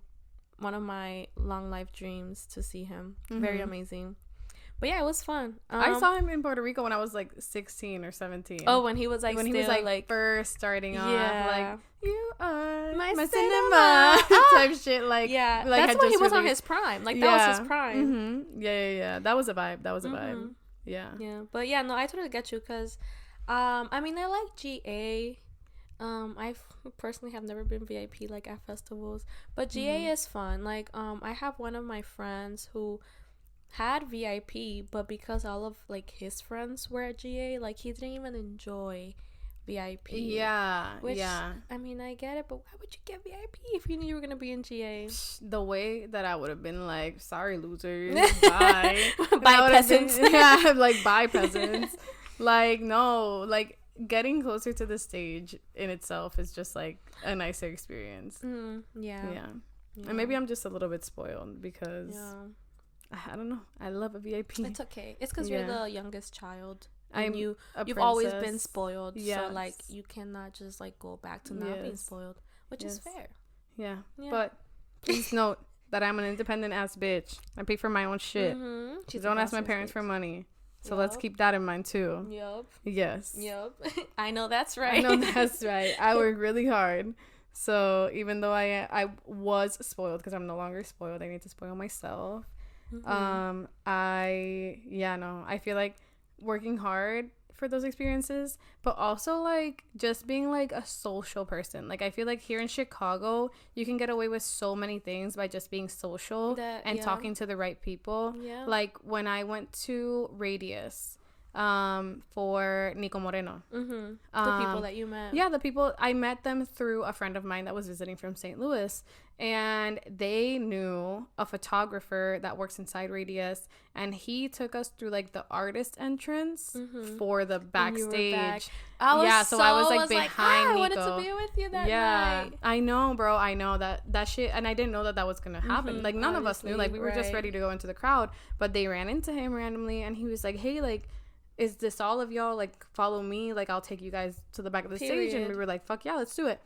of my long life dreams to see him. Very amazing. But yeah, it was fun. I saw him in Puerto Rico when I was like 16 or 17. Oh, when he was like he was like first starting off, like, you are my cinema type shit. Like, yeah, like, that's when he was on his prime. Like, that was his prime. Yeah. That was a vibe. Yeah. But yeah, no, I totally get you, because I mean, I like GA. I personally have never been VIP like at festivals, but GA is fun. Like, I have one of my friends who had VIP, but because all of like his friends were at GA, like, he didn't even enjoy VIP. Yeah. I mean, I get it, but why would you get VIP if you knew you were gonna be in GA? The way that I would have been like, sorry, losers, bye. Bye, peasants. Yeah, like, bye, peasants. Like, no, like, getting closer to the stage in itself is just like a nicer experience. Yeah. And maybe I'm just a little bit spoiled because I don't know. I love a VIP. It's okay. It's because you're the youngest child. And you've princess. Always been spoiled. Yes. So like you cannot just like go back to not being spoiled, which is fair. Yeah. But please note that I'm an independent ass bitch. I pay for my own shit. Don't ask my parents for money. So let's keep that in mind too. Yes. I know that's right. I know that's right. I work really hard. So even though I was spoiled, because I'm no longer spoiled, I need to spoil myself. I feel like working hard for those experiences, but also like just being like a social person. Like I feel like here in Chicago you can get away with so many things by just being social and talking to the right people. Like when I went to Radius for Nico Moreno, the people that you met. The people I met them through a friend of mine that was visiting from St. Louis, and they knew a photographer that works inside Radius, and he took us through like the artist entrance for the backstage. I was like behind Nico. I wanted to be with you that night. I know, bro. I know that shit, and I didn't know that was gonna happen. Like none of us knew. Like we were just ready to go into the crowd, but they ran into him randomly, and he was like, "Hey, like, is this all of y'all? Like, follow me. Like, I'll take you guys to the back of the stage." And we were like, "Fuck yeah, let's do it."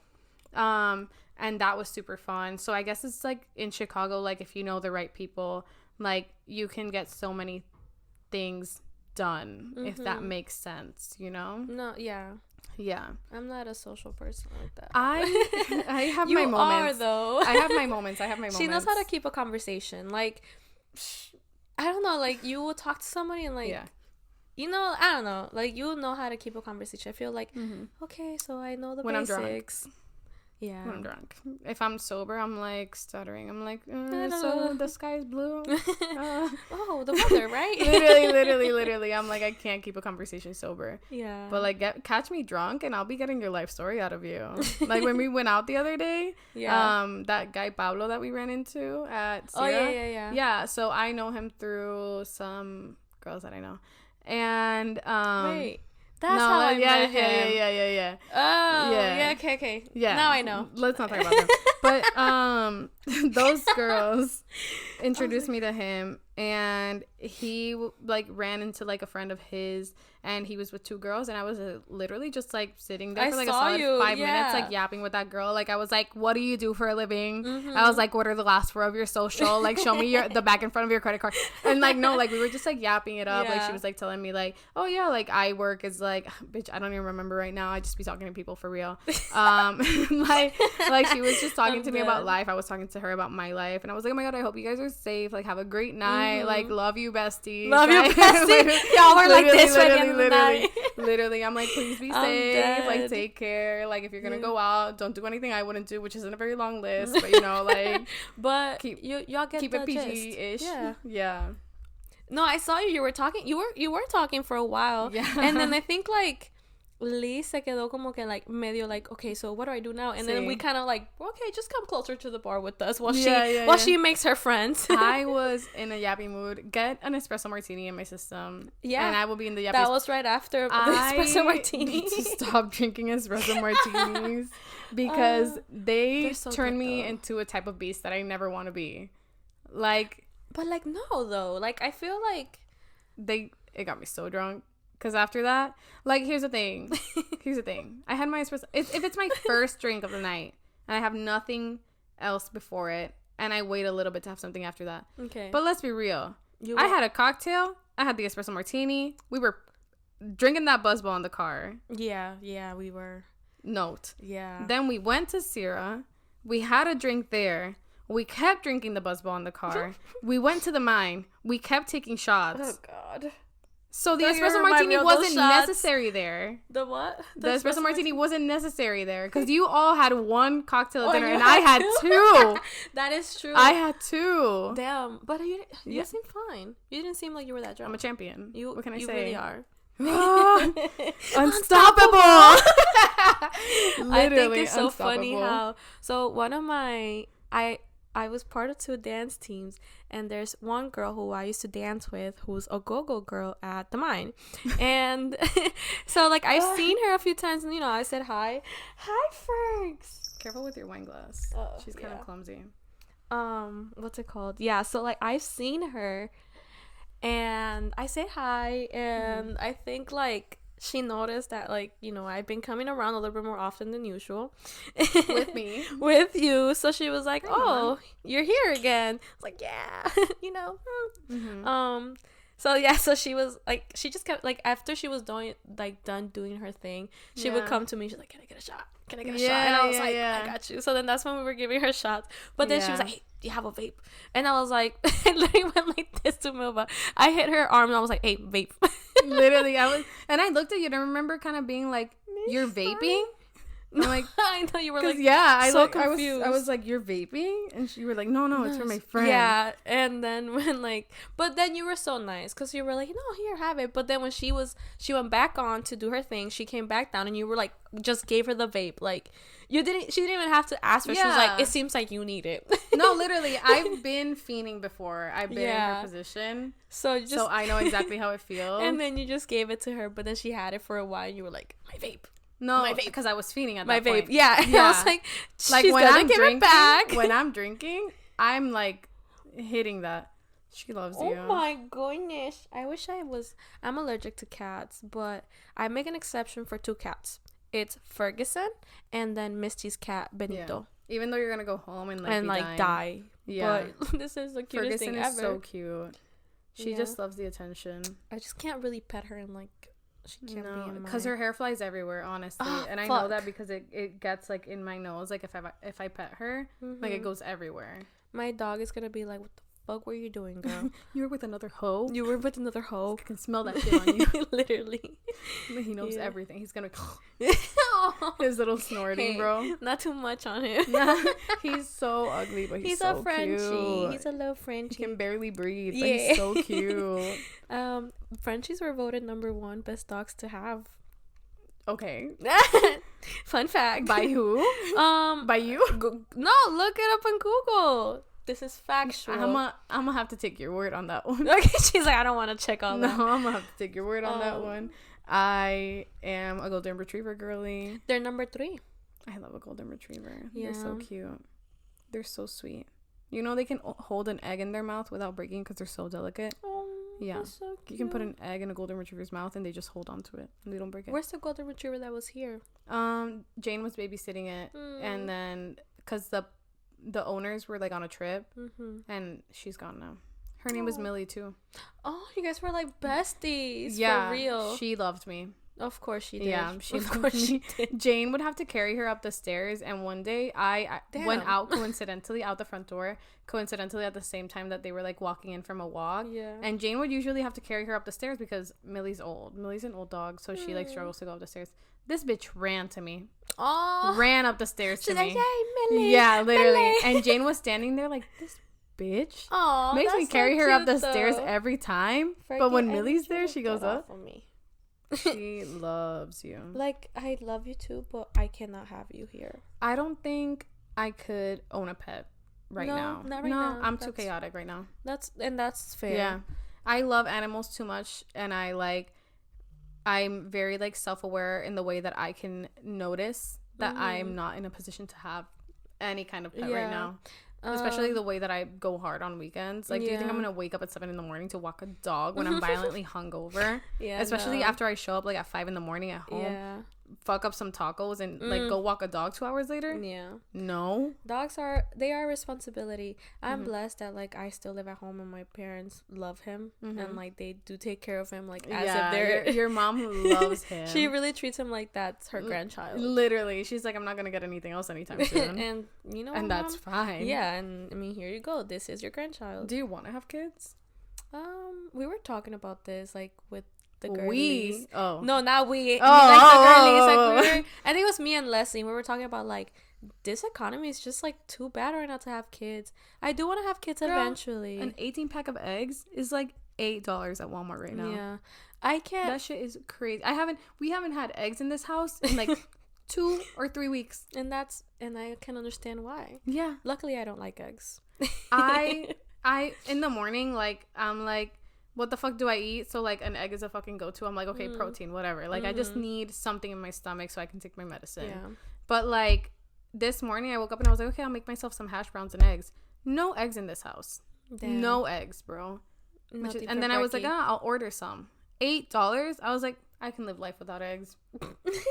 And that was super fun. So I guess it's like in Chicago, like if you know the right people, like you can get so many things done, if that makes sense, you know? No, yeah. Yeah. I'm not a social person like that. I have my moments. You are, though. I have my moments. She knows how to keep a conversation. Like, I don't know, like you will talk to somebody and like, you know, I don't know, like you know how to keep a conversation. I feel like, okay, so I know the basics. I'm drunk. Yeah. When I'm drunk. If I'm sober, I'm like stuttering. I'm like, so the sky is blue. Oh, the weather, right? literally. I'm like, I can't keep a conversation sober. Yeah. But like, catch me drunk and I'll be getting your life story out of you. Like when we went out the other day, that guy Pablo that we ran into at Sierra. Oh, yeah. Yeah, so I know him through some girls that I know. And, wait. That's how I met him. Yeah. Oh, yeah. Okay. Yeah. Now I know. Let's not talk about them. But those girls introduced me to him, and he like ran into like a friend of his, and he was with two girls, and I was literally just like sitting there for like a solid 5 minutes, like yapping with that girl. Like I was like, "What do you do for a living?" I was like, "What are the last four of your social? Like show me the back and front of your credit card." And like no, like we were just like yapping it up. Like she was like telling me like, "Oh yeah, like I work as like bitch, I don't even remember right now. I just be talking to people for real." Like she was just talking to me about life. I was talking to her about my life, and I was like, "Oh my god, I hope you guys are safe. Like have a great night. Like love you, bestie. Love you, bestie." Y'all were like this by the end of the night. Literally, I'm like, please be safe. Like take care. Like if you're gonna go out, don't do anything I wouldn't do, which isn't a very long list, but you know, like, but y'all get keep it PG-ish. Yeah. No, I saw you. You were talking. You were talking for a while. Yeah. And then I think like Liz se quedó como que like medio like, okay, so what do I do now? And then we kind of like, okay, just come closer to the bar with us while she makes her friends. I was in a yappy mood. Get an espresso martini in my system. Yeah. And I will be in the yappy. That was right after the espresso martini. Need to stop drinking espresso martinis because they turn me into a type of beast that I never want to be. Like, but like no though. Like I feel like it got me so drunk. Because after that, like, here's the thing. I had my espresso. If it's my first drink of the night and I have nothing else before it and I wait a little bit to have something after that. Okay. But let's be real. I had a cocktail. I had the espresso martini. We were drinking that buzzball in the car. Yeah, we were. Note. Yeah. Then we went to Sierra. We had a drink there. We kept drinking the buzzball in the car. We went to the mine. We kept taking shots. Oh, God. So the espresso martini wasn't necessary there. The what? The espresso martini wasn't necessary there because you all had one cocktail at dinner and I had two. That is true. I had two. Damn, but you seemed fine. You didn't seem like you were that drunk. I'm a champion. What can I say? You really are. Unstoppable. I think it's so funny how. So one of my I was part of 2 dance teams, and there's one girl who I used to dance with who's a go-go girl at the mine. And so, like, I've seen her a few times, and, you know, I said hi. Hi, Fergs. Careful with your wine glass. She's kind of clumsy. What's it called? Yeah, so, like, I've seen her, and I say hi, and I think, like, she noticed that, like, you know, I've been coming around a little bit more often than usual. With me. With you. So she was like, oh, you're here again. I was like, yeah, you know. So, yeah, so she was, like, she just kept, like, after she was done doing her thing, she would come to me. She's like, can I get a shot? Can I get a shot? And I was like, I got you. So then that's when we were giving her shots. But then she was like, hey, do you have a vape? And I was like, I literally went like this to Milva. I hit her arm and I was like, hey, vape. Literally, and I looked at you and I remember kind of being like, you're vaping? I'm like, I know you were like, confused. I was like, you're vaping? And you were like, no, it's for my friend. Yeah, and then when but then you were so nice because you were like, no, here, have it. But then when she went back on to do her thing, she came back down and you were like, just gave her the vape. Like, she didn't even have to ask for it. She was like, it seems like you need it. No, literally, I've been fiending before. I've been in her position. So I know exactly how it feels. And then you just gave it to her, but then she had it for a while and you were like, my vape. No, because I was fiending at that point. My vape, yeah. I was like she's when gonna I'm give drinking, it back. When I'm drinking, I'm like hitting that. She loves you. Oh my goodness. I'm allergic to cats, but I make an exception for 2 cats. It's Ferguson and then Misty's cat, Benito. Yeah. Even though you're gonna go home and die. Yeah. But this is the cutest Ferguson thing ever. Is so cute. She just loves the attention. I just can't really pet her and like she can't be in because her hair flies everywhere, honestly. And I know that because it gets like in my nose. Like if I pet her, like it goes everywhere. My dog is gonna be like, what the fuck were you doing, girl? You were with another hoe? You were with another hoe. I can smell that shit on you. Literally. He knows everything. He's gonna his little snorting, bro. Not too much on him. He's so ugly, but he's so a Frenchie. Cute. He's a little Frenchie. He can barely breathe, but he's so cute. Frenchies were voted number 1 best dogs to have. Okay. Fun fact. By who? By you? No, look it up on Google. This is factual. I'm gonna have to take your word on that one. Okay, she's like, I don't want to check all that. No, I'm gonna have to take your word on that one. I am a golden retriever girly. They're number 3. I love a golden retriever. Yeah. They're so cute. They're so sweet. You know they can hold an egg in their mouth without breaking because they're so delicate. Oh, yeah. that's so cute. You can put an egg in a golden retriever's mouth and they just hold on to it and they don't break it. Where's the golden retriever that was here? Jane was babysitting it, and then because the owners were like on a trip, and she's gone now. Her name was Millie too. Oh, you guys were like besties. Yeah, for real. She loved me. Of course she did. Yeah, she did. Jane would have to carry her up the stairs, and one day I went out coincidentally out the front door, coincidentally at the same time that they were like walking in from a walk. Yeah. And Jane would usually have to carry her up the stairs because Millie's old. Millie's an old dog, so she like struggles to go up the stairs. This bitch ran to me. Oh. Ran up the stairs to me. She's like, hey, Millie. Yeah, literally. Millie. And Jane was standing there like, this bitch. Oh, makes me carry her up the stairs though. Every time. But when Millie's there, she goes up. She loves you. Like, I love you too, but I cannot have you here. I don't think I could own a pet now. Not right now. I'm too chaotic right now. That's fair. Yeah. I love animals too much, and I'm very like self-aware in the way that I can notice that I'm not in a position to have any kind of pet right now. Especially the way that I go hard on weekends. Like, do you think I'm gonna wake up at 7 a.m. to walk a dog when I'm violently hungover? Yeah. Especially after I show up like at 5 a.m. at home. Yeah. Fuck up some tacos and like go walk a dog 2 hours later. Yeah. No. Dogs are a responsibility. I'm blessed that like I still live at home and my parents love him and like they do take care of him like as if they're your mom loves him. She really treats him like that's her grandchild. Literally. She's like, I'm not gonna get anything else anytime soon. And you know, and that's fine. Yeah, and I mean, here you go. This is your grandchild. Do you want to have kids? We were talking about this like with the girlies. We? Oh. No, not we. The girlies. Like, I think it was me and Leslie. We were talking about, like, this economy is just, like, too bad right now to have kids. I do want to have kids eventually. An 18-pack of eggs is, like, $8 at Walmart right now. Yeah. I can't. That shit is crazy. We haven't had eggs in this house in, like, 2 or 3 weeks. And I can understand why. Yeah. Luckily, I don't like eggs. I in the morning, like, I'm like, what the fuck do I eat? So, like, an egg is a fucking go-to. I'm like, okay, protein, whatever. Like, I just need something in my stomach so I can take my medicine. Yeah. But, like, this morning I woke up and I was like, okay, I'll make myself some hash browns and eggs. No eggs in this house. Damn. No eggs, bro. And then I was like, I'll order some. $8. I was like, I can live life without eggs.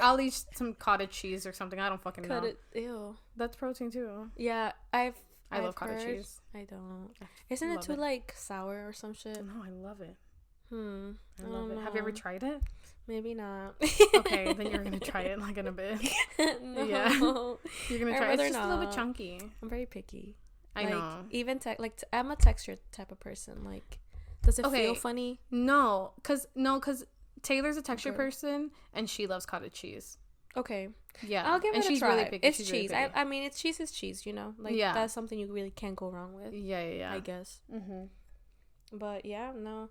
I'll eat some cottage cheese or something. I don't fucking know. Ew. That's protein too. Yeah, I love cottage cheese. I don't. Isn't it too like sour or some shit? No, I love it. I love it. Have you ever tried it? Maybe not. Okay, then you're gonna try it like in a bit. No. Yeah, you're gonna try it. It's just a little bit chunky. I'm very picky. I know. Even I'm a texture type of person. Like, does it feel funny? No, cause Taylor's a texture person and she loves cottage cheese. Okay. Yeah. I'll give it a try. Really picky. It's she's cheese. Really I mean, it's cheese is cheese, you know? Like, that's something you really can't go wrong with. Yeah. I guess. But, yeah, no.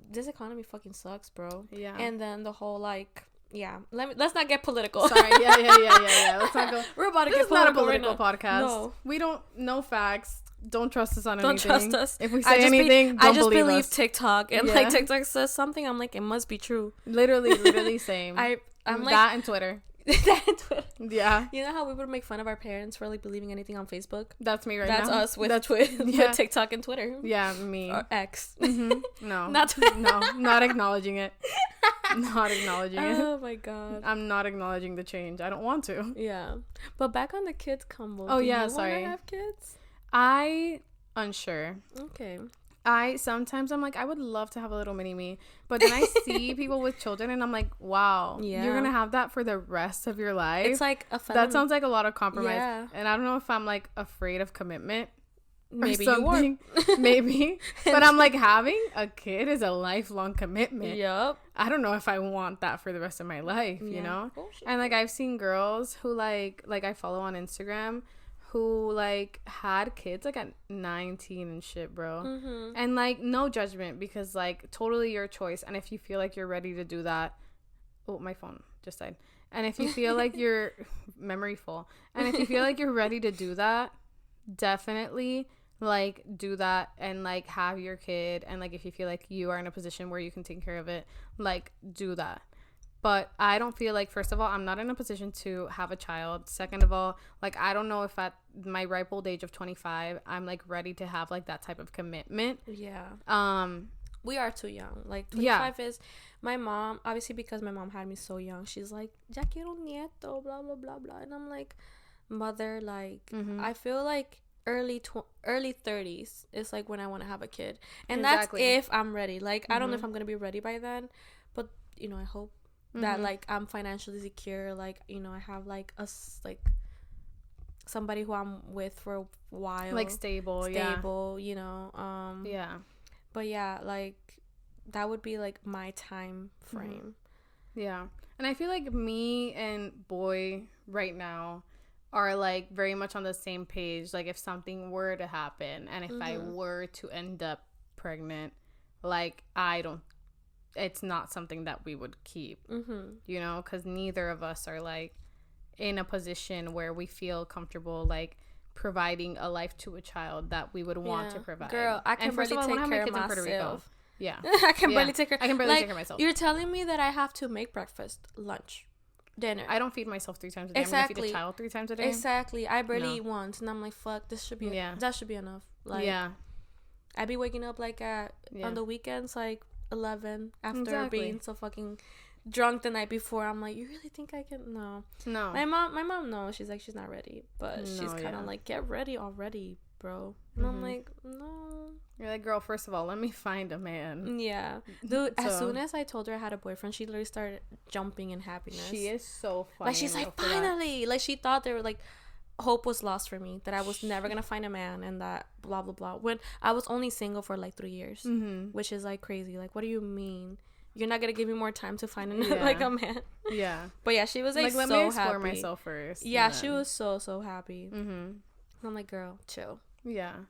This economy fucking sucks, bro. Yeah. And then the whole, like, yeah. Let's not get political. Sorry. Yeah. Let's not go. We're about to get political. This is not a political podcast. No. We don't know facts. Don't trust us on anything. Don't trust us. If we say anything, don't believe believe us. TikTok. And, like, TikTok says something, I'm like, it must be true. Literally same. I'm like... That and Twitter. Yeah. You know how we would make fun of our parents for like believing anything on Facebook? That's me right now. That's us with with TikTok and Twitter. Yeah, me. Or X. No. Not Twitter. No, not acknowledging it. Not acknowledging it. Oh my god. I'm not acknowledging the change. I don't want to. Yeah. But back on the kids combo. Oh yeah, sorry. Do you have kids? Unsure. Okay. Sometimes I'm like, I would love to have a little mini me, but then I see people with children and I'm like, wow, you're gonna have that for the rest of your life. It's like that sounds like a lot of compromise, and I don't know if I'm like afraid of commitment. Maybe you are. Maybe, but I'm like, having a kid is a lifelong commitment. Yep. I don't know if I want that for the rest of my life, you know. And like I've seen girls who like I follow on Instagram, who like had kids like at 19 and shit, bro. And like, no judgment, because like totally your choice. And if you feel like you're ready to do that, oh, my phone just died. And if you feel like you're memory full, and if you feel like you're ready to do that, definitely like do that and like have your kid. And like if you feel like you are in a position where you can take care of it, like do that. But I don't feel like, first of all, I'm not in a position to have a child. Second of all, like, I don't know if at my ripe old age of 25, I'm, like, ready to have, like, that type of commitment. Yeah. We are too young. Like, 25 is... My mom, obviously because my mom had me so young, she's like, ya quiero un nieto, blah, blah, blah, blah. And I'm like, mother, like, I feel like early 30s is, like, when I want to have a kid. And that's if I'm ready. Like, I don't know if I'm going to be ready by then. But, you know, I hope that like I'm financially secure, like, you know, I have like somebody who I'm with for a while, like stable, you know. But yeah, like that would be like my time frame. Yeah. And I feel like me and boy right now are like very much on the same page. Like if something were to happen and if I were to end up pregnant, like it's not something that we would keep, you know, because neither of us are like in a position where we feel comfortable like providing a life to a child that we would want to provide. Girl, I can barely take care of myself. Yeah. I can barely take care. I can barely take care of myself. You're telling me that I have to make breakfast, lunch, dinner. I don't feed myself 3 times a day. Exactly. I'm gonna feed a child 3 times a day. Exactly. I barely eat once, and I'm like, fuck, that should be enough. Like, I be waking up like on the weekends, like 11 after being so fucking drunk the night before. I'm like, you really think I can? No. My mom knows. She's like, she's not ready, but she's kind of like, get ready already, bro. And I'm like, no. You're like, girl, first of all, let me find a man. Yeah, dude. As soon as I told her I had a boyfriend, she literally started jumping in happiness. She is so funny. Like, she's like, finally. Like, she thought they were like, hope was lost for me, that I was never gonna find a man, and that blah blah blah, when I was only single for like 3 years, which is like crazy. Like, what do you mean you're not gonna give me more time to find like a man? But yeah, she was like let so me explore happy. myself first. She was so happy. I'm like, girl, chill.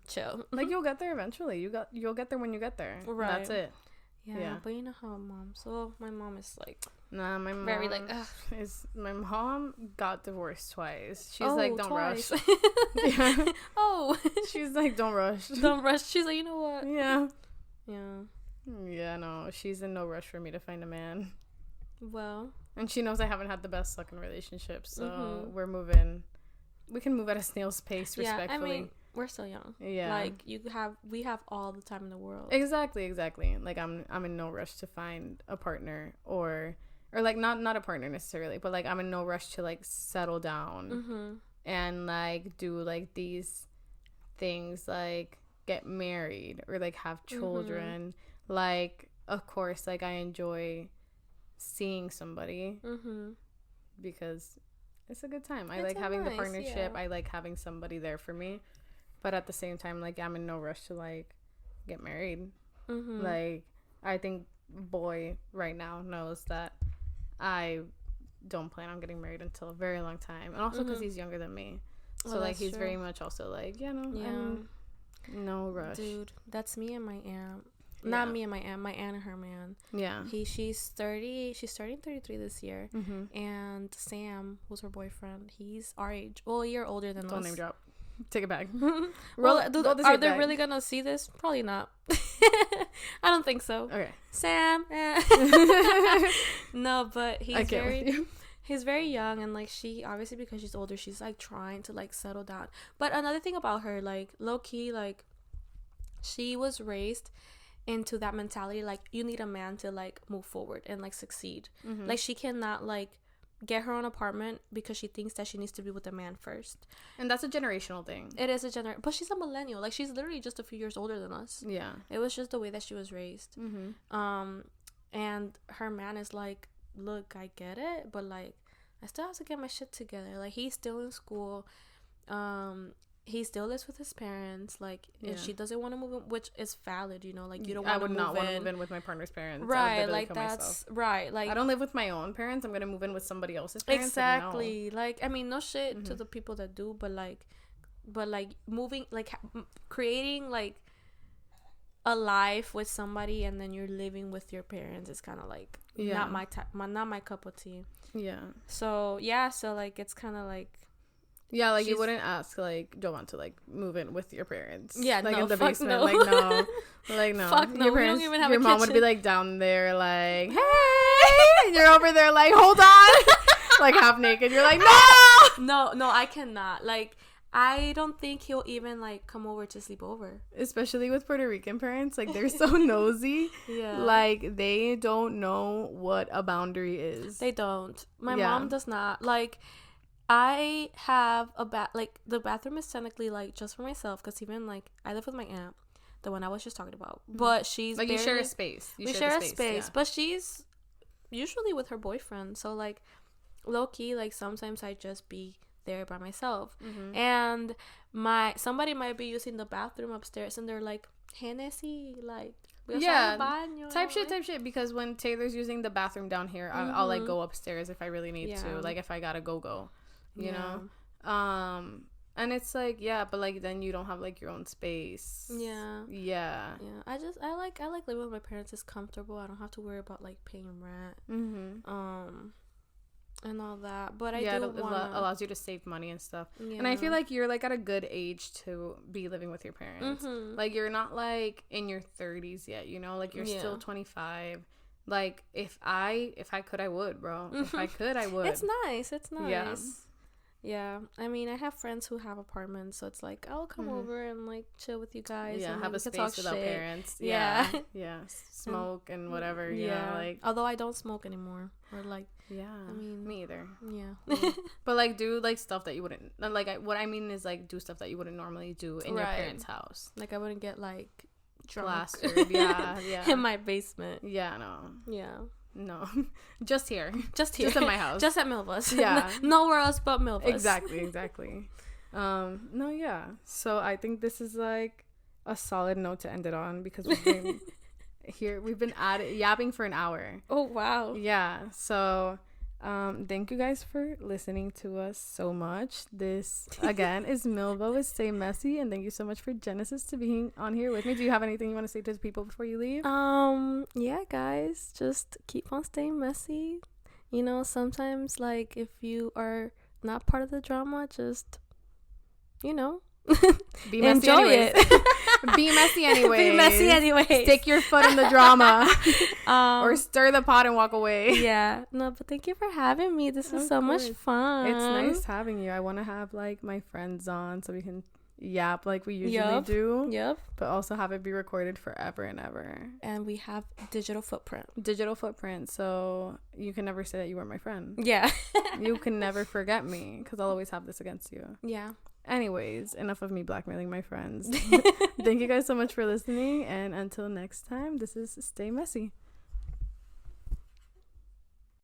Chill. Like, you'll get there eventually. You'll get there when you get there. Right. That's it. Yeah, but you know how my mom is like, nah, my mom very like, my mom got divorced twice. She's oh, like, don't twice. rush. Yeah. Oh, She's like, don't rush. don't rush. She's like, you know what? Yeah. Yeah. No, she's in no rush for me to find a man. Well, and she knows I haven't had the best luck in relationships, so we're moving. We can move at a snail's pace, respectfully. I mean, we're still young. Yeah. Like, we have all the time in the world. Exactly. Like, I'm in no rush to find a partner or like not a partner necessarily, but like I'm in no rush to like settle down and like do like these things, like get married or like have children. Like, of course, like I enjoy seeing somebody because it's a good time. I like having the partnership. I like having somebody there for me, but at the same time, like I'm in no rush to like get married. Like, I think boy right now knows that I don't plan on getting married until a very long time, and also because he's younger than me, so like he's very much also like, I'm no rush. Dude, that's me and my aunt. Not me and my aunt and her man. Yeah. She's 30. She's starting 33 this year. And Sam, who's her boyfriend, he's our age. Well, a year older than us. Don't name drop. Take it back. Are they really gonna see this? Probably not. I don't think so. Okay. Sam. No, but he's very young, and like she obviously, because she's older, she's like trying to like settle down. But another thing about her, like low key, like she was raised into that mentality, like you need a man to like move forward and like succeed. Like she cannot like get her own apartment because she thinks that she needs to be with a man first, and that's a generational thing. It is a but she's a millennial. Like she's literally just a few years older than us. Yeah, it was just the way that she was raised. And her man is like, look, I get it, but like I still have to get my shit together. Like he's still in school. He still lives with his parents, like, and she doesn't want to move in, which is valid, you know, like, you don't want to move in. I would not want to move in with my partner's parents. Right, like, that's, right, like. I don't live with my own parents, I'm going to move in with somebody else's parents. Exactly, like, I mean, no shit to the people that do, but, like, moving, like, creating, like, a life with somebody and then you're living with your parents is kind of, like, not my cup of tea. Yeah. So, like, it's kind of, like. Yeah, like you wouldn't ask, like, do you want to like move in with your parents? Yeah, like no, in the fuck basement, no. like no, like no. Fuck no. Your parents, we don't even have your a mom kitchen. would be like down there, like, hey, and you're over there, like, hold on, like half naked. You're like, no, no, I cannot. Like, I don't think he'll even like come over to sleep over. Especially with Puerto Rican parents, like they're so nosy. Yeah, like they don't know what a boundary is. They don't. My mom does not. Like, I have like the bathroom is technically like just for myself, because even like I live with my aunt, the one I was just talking about, but she's like, you share a space. We share a space, but she's usually with her boyfriend, so like low key, like sometimes I just be there by myself, and somebody might be using the bathroom upstairs and they're like, Hennessy, like, type shit, because when Taylor's using the bathroom down here, I'll like go upstairs if I really need to, like if I gotta go, you know. And it's like, but like then you don't have like your own space. I like living with my parents. It's comfortable. I don't have to worry about like paying rent and all that, but it allows you to save money and stuff. And I feel like you're like at a good age to be living with your parents. Like you're not like in your 30s yet, you know, like you're still 25. Like if I could, I would, bro. If I could, I would. It's nice. Yeah, I mean, I have friends who have apartments, so it's like I'll come over and like chill with you guys. Yeah, and have a space without parents. Yeah, smoke and whatever. You know, like, although I don't smoke anymore, or like, I mean, me either. Yeah, but like do like stuff that you wouldn't like. What I mean is like do stuff that you wouldn't normally do in your parents' house. Like I wouldn't get like drunk. Plastered. Yeah. In my basement. Yeah, no. Yeah. No, just here just at my house, just at Milva's. Nowhere else but Milva's. Exactly. So I think this is like a solid note to end it on, because we've been yapping for an hour. Oh wow. So Thank you guys for listening to us so much. This again is Milva with Stay Messy, and thank you so much for Genesis to being on here with me. Do you have anything you want to say to the people before you leave? Yeah, guys, just keep on staying messy. You know, sometimes like if you are not part of the drama, just, you know, be messy. Enjoy it. Be messy anyway. Be messy anyway. Stick your foot in the drama. Or stir the pot and walk away. Yeah. No, but thank you for having me. This is so much fun. It's nice having you. I want to have like my friends on so we can yap like we usually do. Yep. But also have it be recorded forever and ever. And we have digital footprint. So you can never say that you were my friend. Yeah. You can never forget me because I'll always have this against you. Yeah. Anyways, enough of me blackmailing my friends. Thank you guys so much for listening, and until next time, this is Stay Messy.